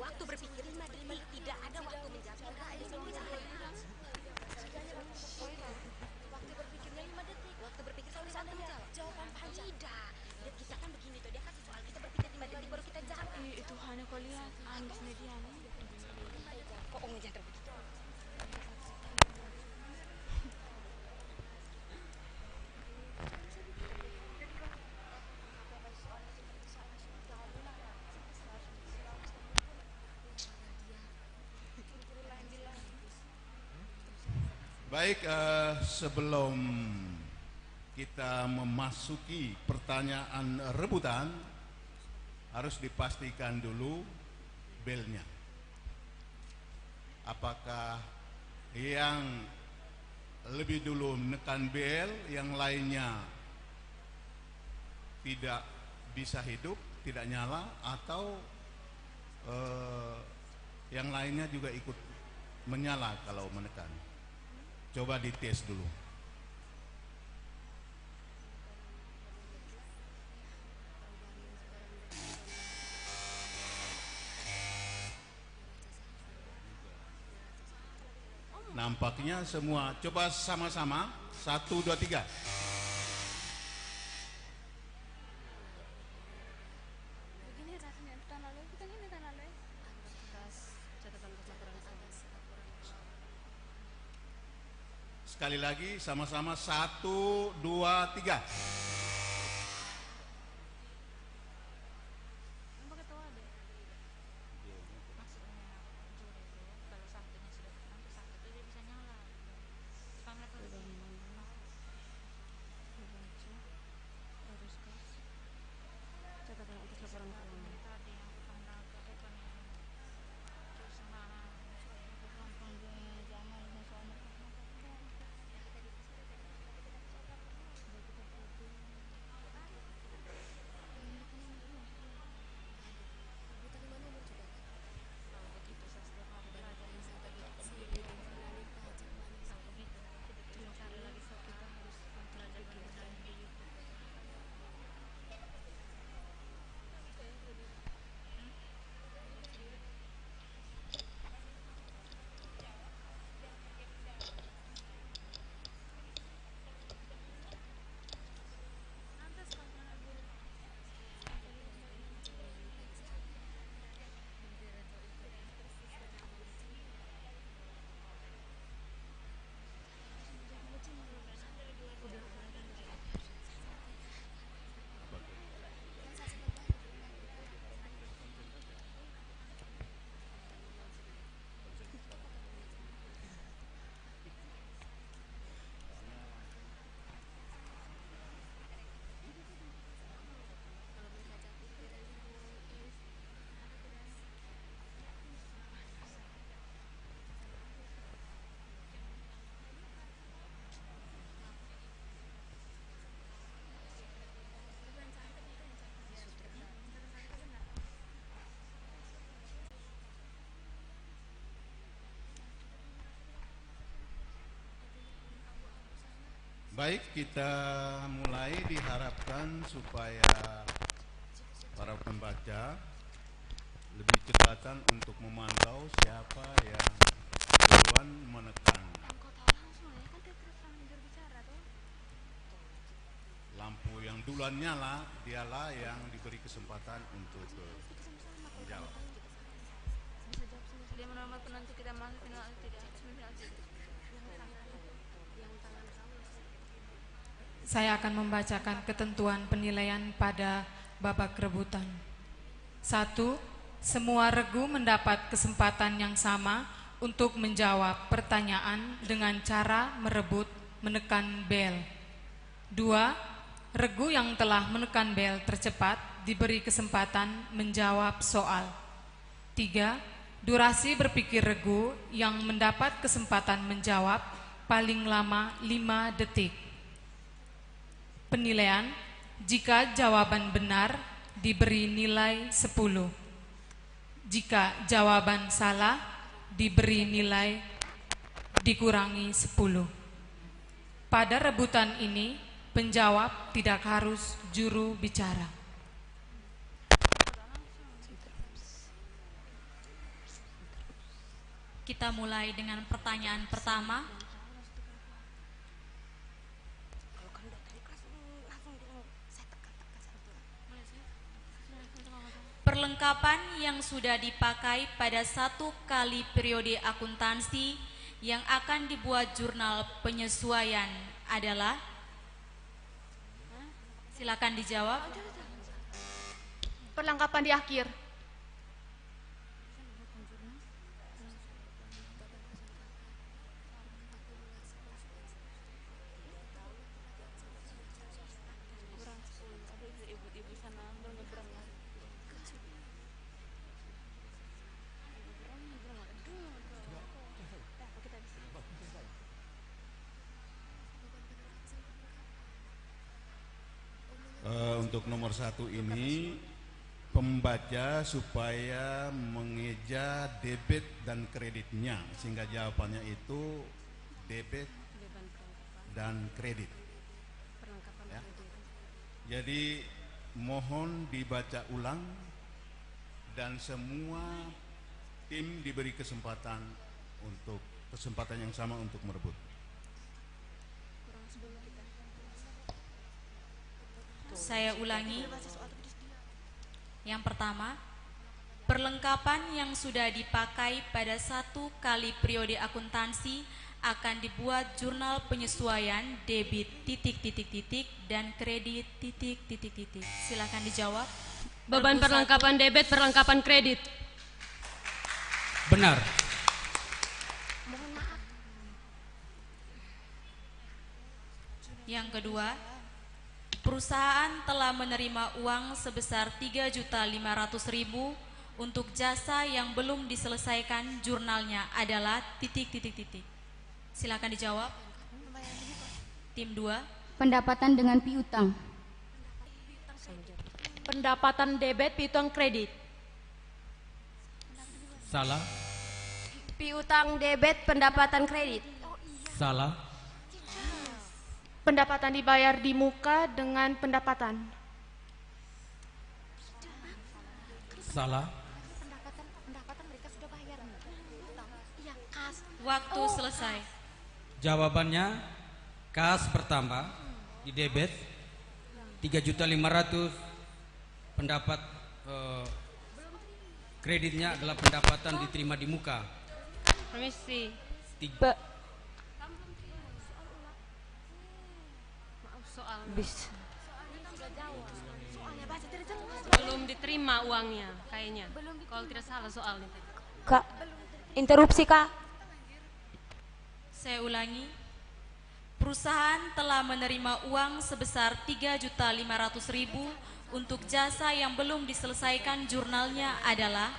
Waktu berpikir 5 detik, tidak ada waktu menjawab, tidak ada pembicaraan. Waktu berpikirnya 5 detik, waktu berpikir kalau bisa menjawab, jawaban panjang. Tidak, dan kita kan begini tuh, dia kasih soal kita berpikir 5 detik baru kita jawab. Itu hanya kau lihat, Anies medianya. Kok jangan terbegitu. Baik, sebelum kita memasuki pertanyaan rebutan, harus dipastikan dulu belnya. Apakah yang lebih dulu menekan bel, yang lainnya tidak bisa hidup, tidak nyala, atau yang lainnya juga ikut menyala kalau menekan. Coba dites dulu. Nampaknya semua. Coba sama-sama. 1, 2, 3. Begini rasanya tahun lalu, bukan ini tahun lalu. Sekali lagi sama-sama 1, 2, 3. Baik, kita mulai. Diharapkan supaya para pembaca lebih cekatan untuk memantau siapa yang duluan menekan duluannya lah, dialah yang diberi kesempatan untuk menjawab. Dia menolak penentu kita masuk final tidak. Semifinal tidak. Saya akan membacakan ketentuan penilaian pada babak rebutan. 1. Semua regu mendapat kesempatan yang sama untuk menjawab pertanyaan dengan cara merebut menekan bel. 2. Regu yang telah menekan bel tercepat diberi kesempatan menjawab soal. 3. Durasi berpikir regu yang mendapat kesempatan menjawab paling lama 5 detik. Penilaian, jika jawaban benar diberi nilai 10. Jika jawaban salah diberi nilai dikurangi 10. Pada rebutan ini, penjawab tidak harus juru bicara. Kita mulai dengan pertanyaan pertama. Perlengkapan yang sudah dipakai pada 1 kali periode akuntansi yang akan dibuat jurnal penyesuaian adalah? Silakan dijawab. Perlengkapan di akhir. Untuk nomor 1 ini, pembaca supaya mengeja debit dan kreditnya, sehingga jawabannya itu debit dan kredit. Ya. Jadi mohon dibaca ulang dan semua tim diberi kesempatan yang sama untuk merebut. Saya ulangi. Yang pertama, perlengkapan yang sudah dipakai pada 1 kali periode akuntansi akan dibuat jurnal penyesuaian debit ... dan kredit ... Silakan dijawab. Beban perlengkapan debit, perlengkapan kredit. Benar. Yang kedua, perusahaan telah menerima uang sebesar 3.500.000 untuk jasa yang belum diselesaikan jurnalnya adalah ... Silakan dijawab. Tim 2. Pendapatan dengan piutang. Pendapatan debit, piutang kredit. Salah. Piutang debit, pendapatan kredit. Salah. Pendapatan dibayar di muka dengan pendapatan. Salah. Pendapatan mereka sudah bayar nih. Iya, kas. Waktu selesai. Jawabannya kas bertambah di debit 3.500.000, pendapat kreditnya adalah pendapatan diterima di muka. Permisi. Soal belum diterima uangnya kayaknya. Kalau tidak salah soalnya. Kak, interupsi Kak. Saya ulangi. Perusahaan telah menerima uang sebesar 3.500.000 untuk jasa yang belum diselesaikan jurnalnya adalah...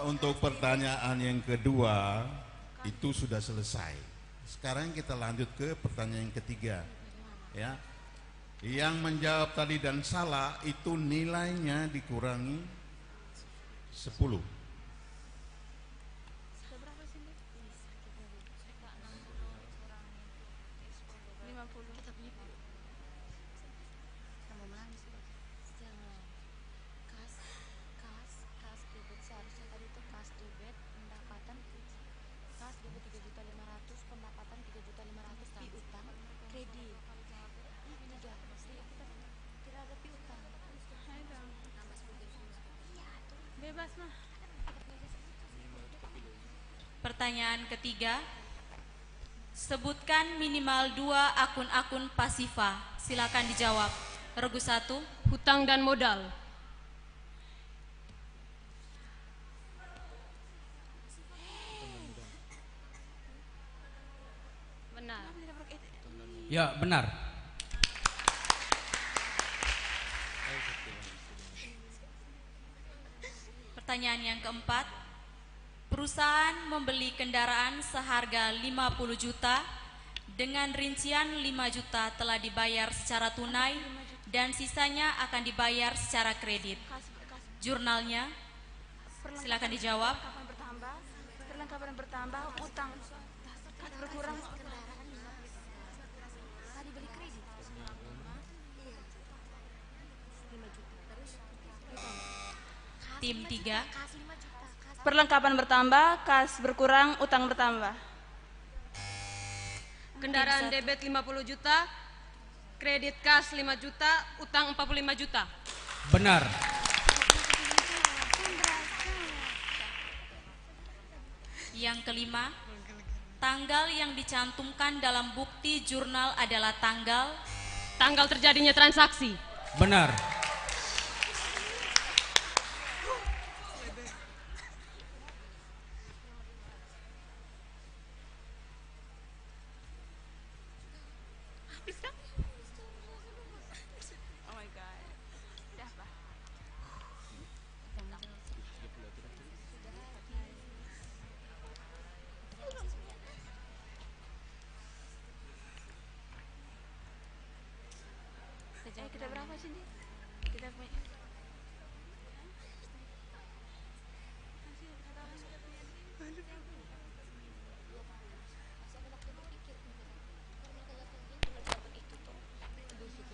Untuk pertanyaan yang kedua itu sudah selesai. Sekarang kita lanjut ke pertanyaan yang ketiga. Ya, yang menjawab tadi dan salah itu nilainya dikurangi 10. Kas debit seharusnya Pertanyaan ketiga, sebutkan minimal 2 akun-akun pasifa. Silakan dijawab. Regu 1. Hutang dan modal. Benar. Ya, benar. Pertanyaan yang keempat, perusahaan membeli kendaraan seharga 50 juta dengan rincian 5 juta telah dibayar secara tunai dan sisanya akan dibayar secara kredit. Jurnalnya, silakan dijawab. Perlengkapan bertambah, utang berkurang. Tadi beli kredit. Tim 3. Perlengkapan bertambah, kas berkurang, utang bertambah. Kendaraan debit 50 juta, kredit kas 5 juta, utang 45 juta. Benar. Yang kelima, tanggal yang dicantumkan dalam bukti jurnal adalah tanggal terjadinya transaksi. Benar. Oh my god. Siapa? Kita berapa sih? Kita punya.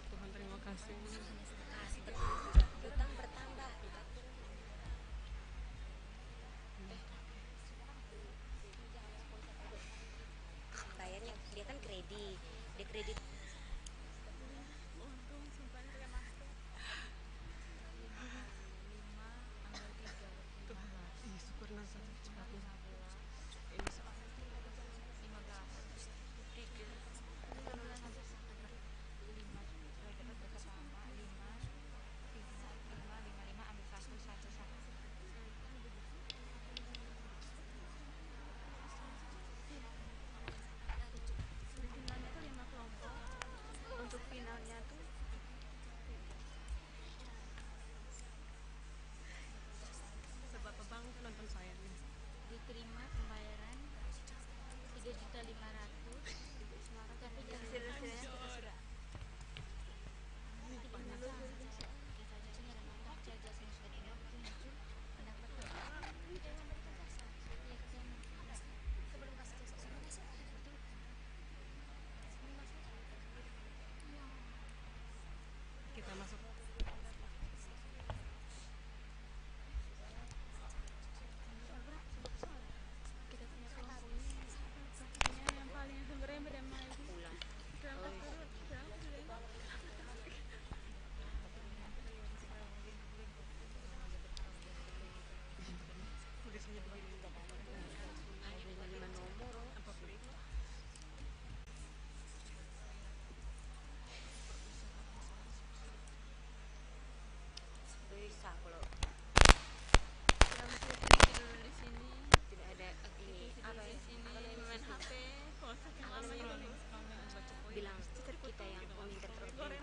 Tuhan, terima kasih. Utang bertambah. Bayarnya dia kan kredit, dia kredit. Untuk finalnya tuh Sebab bang nonton saya nih. diterima pembayaran 3.500.000 tapi hasil-hasilnya kita sudah Kita masuk. kita punya kelompoknya yang paling sebenarnya berdamai pulang Bisa kalau di sini tidak ada ini apa ya? main HP Bilang kita yang meminta terus marah.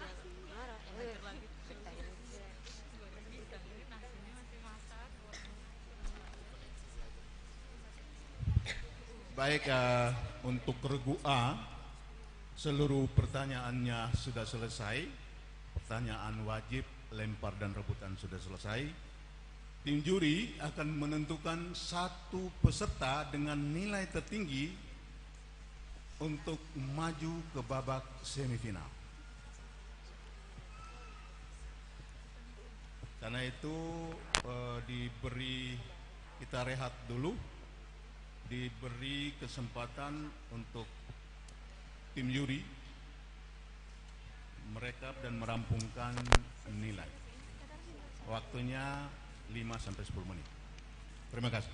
Baik, untuk regu A, seluruh pertanyaannya sudah selesai. Pertanyaan wajib, lempar dan rebutan sudah selesai. Tim juri akan menentukan satu peserta dengan nilai tertinggi untuk maju ke babak semifinal. Karena itu kita rehat dulu, diberi kesempatan untuk tim juri merekap dan merampungkan nilai. Waktunya 5-10 menit. Terima kasih.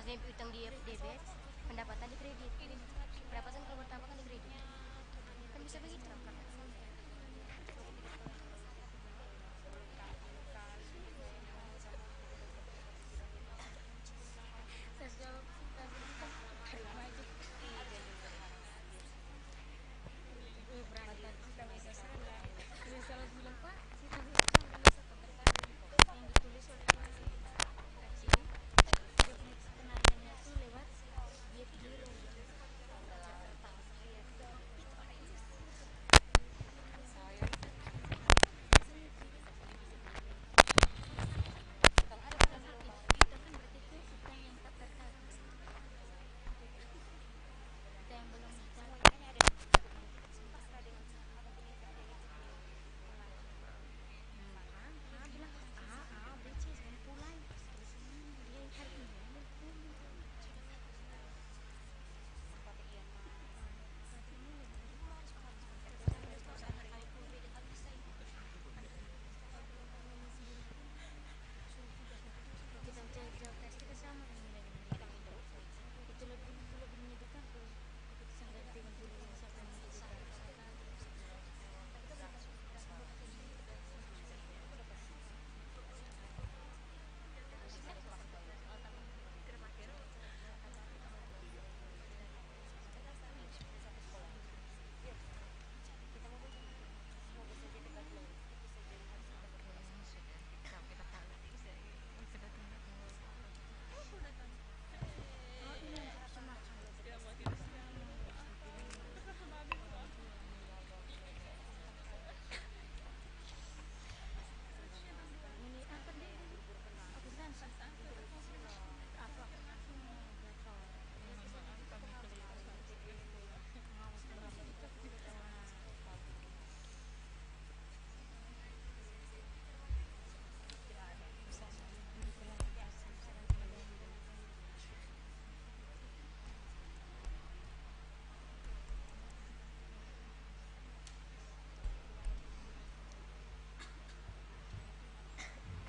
Dengan piutang dia debit, pendapatan dikredit. Pendapatan kalau bertambah kan dikredit. Kan bisa begitu.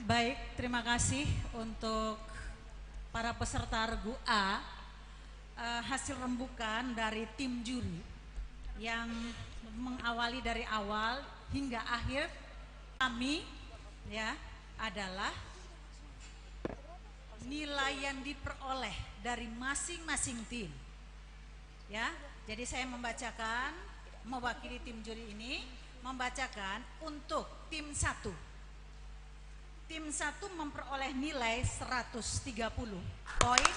Baik, terima kasih untuk para peserta regu A. Hasil rembukan dari tim juri yang mengawali dari awal hingga akhir kami ya adalah nilai yang diperoleh dari masing-masing tim. Ya, jadi saya membacakan mewakili tim juri ini membacakan untuk tim 1. Tim 1 memperoleh nilai 130 poin.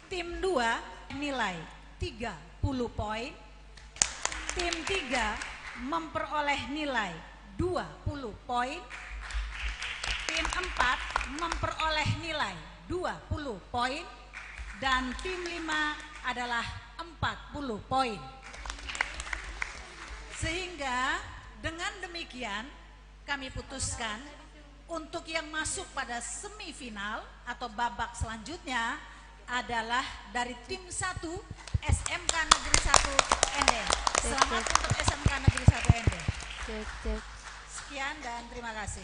Tim 2 nilai 30 poin. Tim 3 memperoleh nilai 20 poin. Tim 4 memperoleh nilai 20 poin. Dan tim 5 adalah 40 poin. Sehingga dengan demikian kami putuskan untuk yang masuk pada semifinal atau babak selanjutnya adalah dari tim 1 SMK Negeri 1 Ende. Selamat untuk SMK Negeri 1 Ende. Sekian dan terima kasih.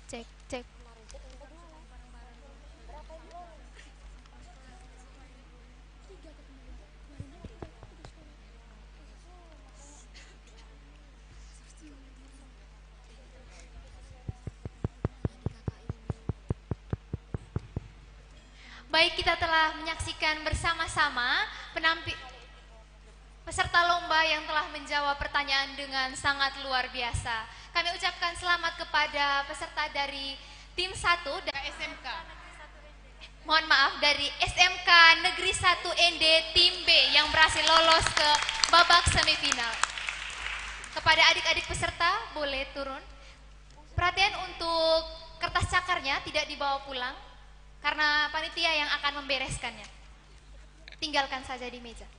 Cek. Baik, kita telah menyaksikan bersama-sama peserta lomba yang telah menjawab pertanyaan dengan sangat luar biasa. Kami ucapkan selamat kepada peserta dari tim 1 dari SMK. Mohon maaf, dari SMK Negeri 1 ND tim B yang berhasil lolos ke babak semifinal. Kepada adik-adik peserta boleh turun. Perhatian untuk kertas cakarnya tidak dibawa pulang karena panitia yang akan membereskannya. Tinggalkan saja di meja.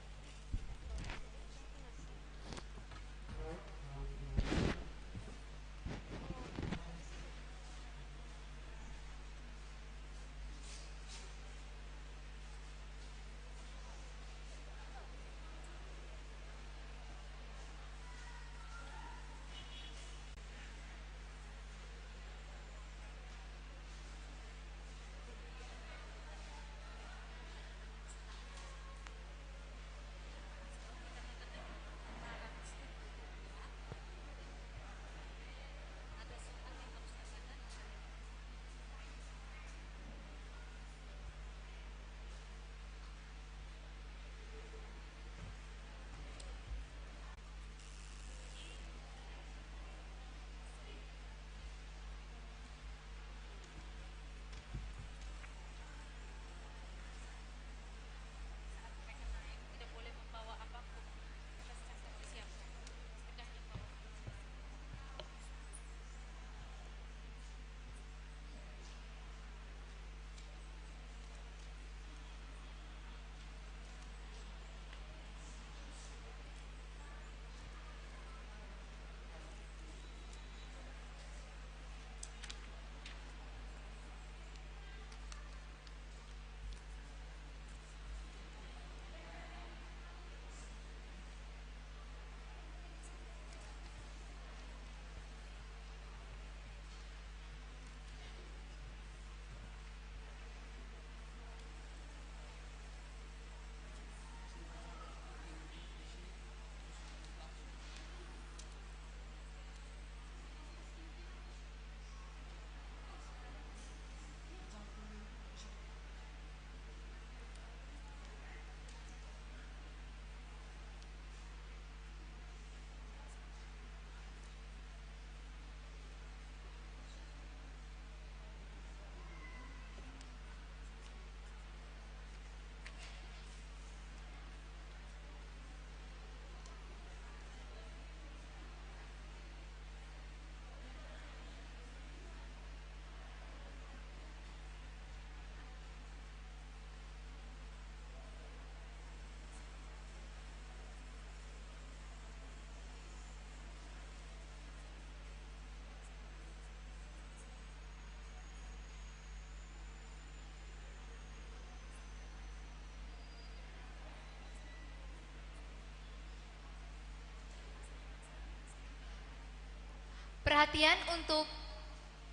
Perhatian untuk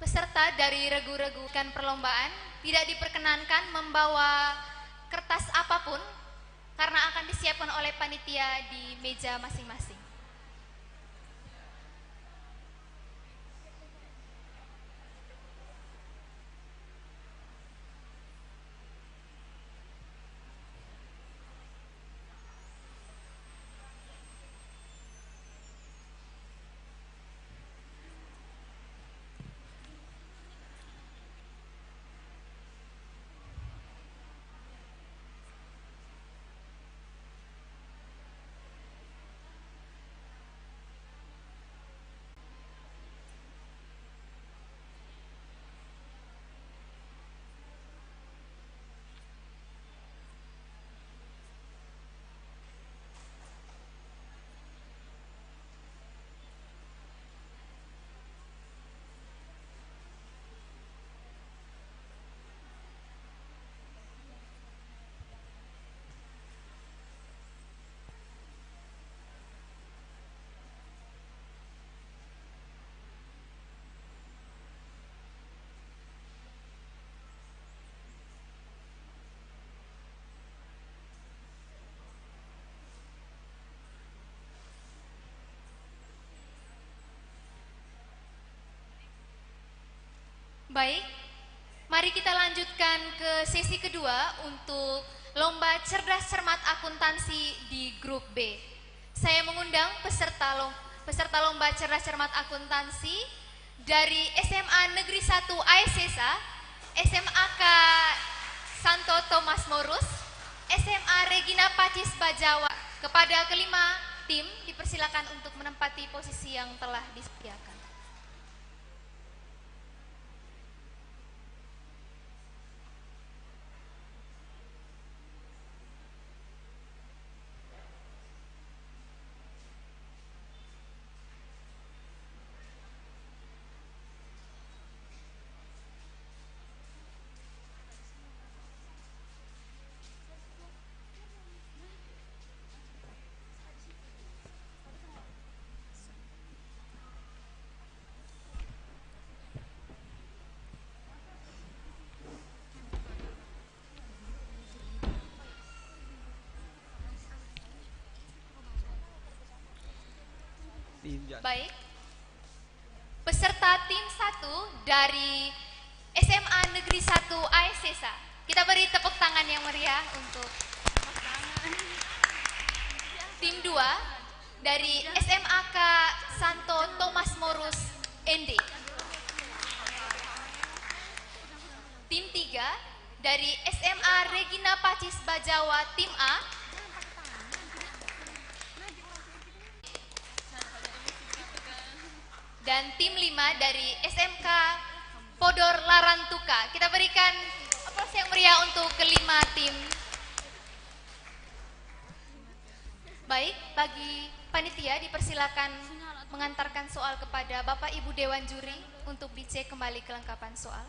peserta dari regu-regu perlombaan, tidak diperkenankan membawa kertas apapun karena akan disiapkan oleh panitia di meja masing-masing. Baik, mari kita lanjutkan ke sesi kedua untuk lomba cerdas cermat akuntansi di grup B. Saya mengundang peserta lomba cerdas cermat akuntansi dari SMA Negeri 1 ASESA, SMAK Santo Thomas Morus, SMA Regina Pacis Bajawa. Kepada kelima tim dipersilakan untuk menempati posisi yang telah disediakan. Baik, peserta tim 1 dari SMA Negeri 1 ASESA. Kita beri tepuk tangan yang meriah untuk tim 2 dari SMAK Santo Thomas Morus ND. Tim 3 dari SMA Regina Pacis Bajawa tim A. Dan tim 5 dari SMK Podor Larantuka. Kita berikan aplaus yang meriah untuk kelima tim. Baik, bagi panitia dipersilakan mengantarkan soal kepada Bapak Ibu Dewan Juri untuk dicek kembali kelengkapan soal.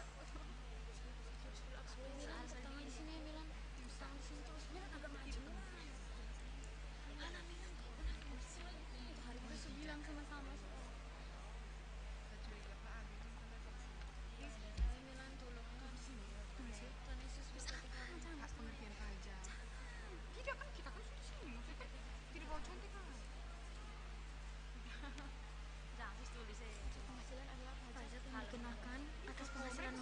Penghasilan adalah pajak yang dikenakan atas penghasilan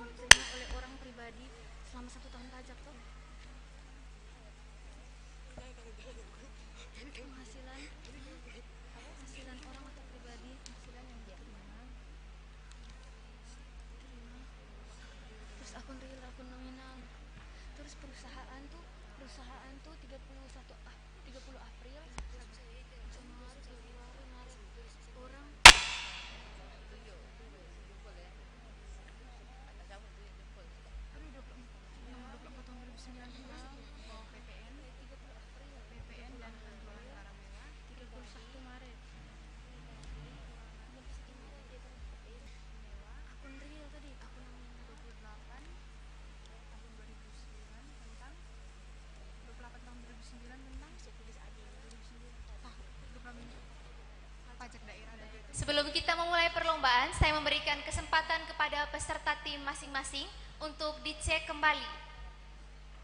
perlombaan, saya memberikan kesempatan kepada peserta tim masing-masing untuk dicek kembali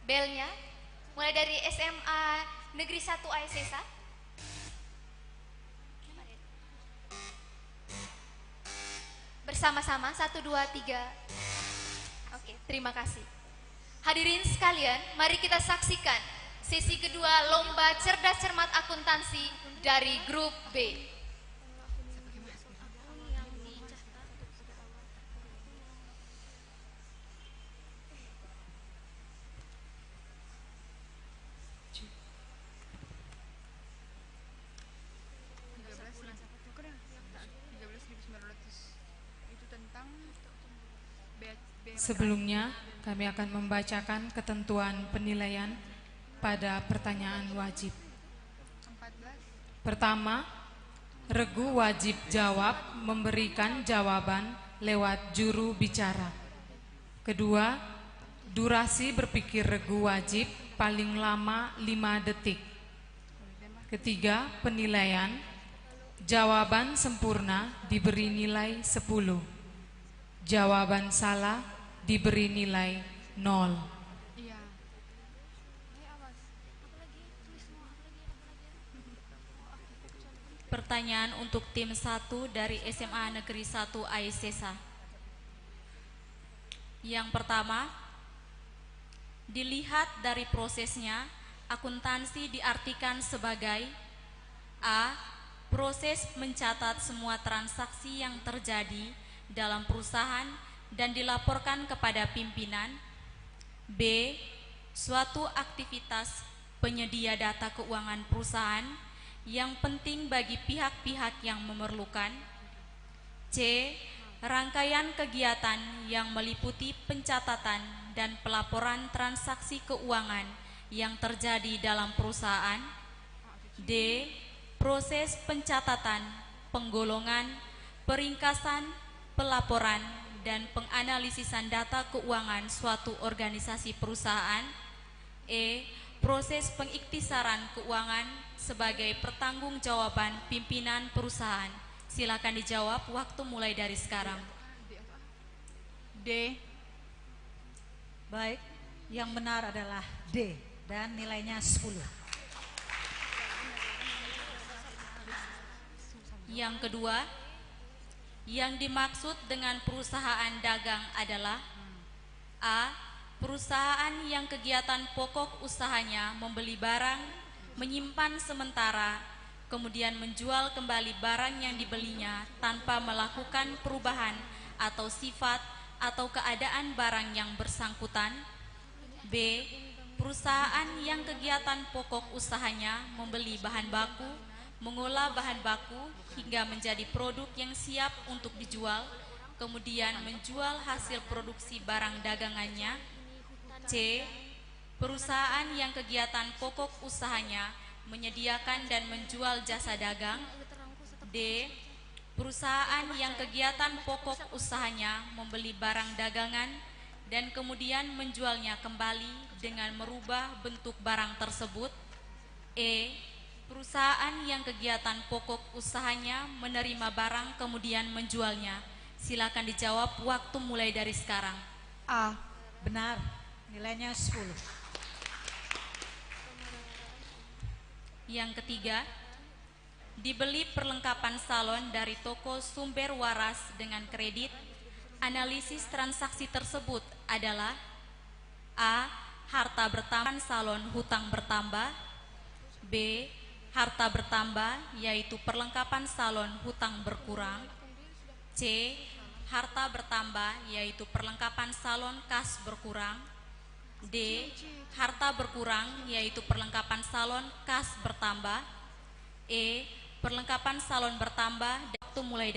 belnya, mulai dari SMA Negeri 1 ASESA. Bersama-sama, 1, 2, 3. Oke, terima kasih. Hadirin sekalian, mari kita saksikan sesi kedua Lomba Cerdas Cermat Akuntansi dari grup B. Sebelumnya, kami akan membacakan ketentuan penilaian pada pertanyaan wajib. Pertama, regu wajib jawab memberikan jawaban lewat juru bicara. Kedua, durasi berpikir regu wajib paling lama 5 detik. Ketiga, penilaian. Jawaban sempurna diberi nilai 10. Jawaban salah diberi nilai 0. Pertanyaan untuk tim 1 dari SMA Negeri 1 ASESA. Yang pertama, dilihat dari prosesnya, akuntansi diartikan sebagai A. Proses mencatat semua transaksi yang terjadi dalam perusahaan dan dilaporkan kepada pimpinan. B. Suatu aktivitas penyedia data keuangan perusahaan yang penting bagi pihak-pihak yang memerlukan. C. Rangkaian kegiatan yang meliputi pencatatan dan pelaporan transaksi keuangan yang terjadi dalam perusahaan. D. Proses pencatatan, penggolongan, peringkasan, pelaporan, dan penganalisisan data keuangan suatu organisasi perusahaan. E. Proses pengiktisaran keuangan sebagai pertanggungjawaban pimpinan perusahaan. Silakan dijawab, waktu mulai dari sekarang. D. Baik, yang benar adalah D dan nilainya 10. Yang kedua, yang dimaksud dengan perusahaan dagang adalah A. Perusahaan yang kegiatan pokok usahanya membeli barang, menyimpan sementara, kemudian menjual kembali barang yang dibelinya tanpa melakukan perubahan atau sifat atau keadaan barang yang bersangkutan. B. Perusahaan yang kegiatan pokok usahanya membeli bahan baku, mengolah bahan baku hingga menjadi produk yang siap untuk dijual, kemudian menjual hasil produksi barang dagangannya. C. Perusahaan yang kegiatan pokok usahanya menyediakan dan menjual jasa dagang. D. Perusahaan yang kegiatan pokok usahanya membeli barang dagangan dan kemudian menjualnya kembali dengan merubah bentuk barang tersebut. E. Perusahaan yang kegiatan pokok usahanya menerima barang kemudian menjualnya. Silakan dijawab, waktu mulai dari sekarang. A. Benar, nilainya 10. Yang ketiga, dibeli perlengkapan salon dari toko Sumber Waras dengan kredit. Analisis transaksi tersebut adalah A. Harta bertambah salon hutang bertambah. B. Harta bertambah yaitu perlengkapan salon hutang berkurang. C. Harta bertambah yaitu perlengkapan salon kas berkurang. D. Harta berkurang yaitu perlengkapan salon kas bertambah. E. Perlengkapan salon bertambah. Waktu mulai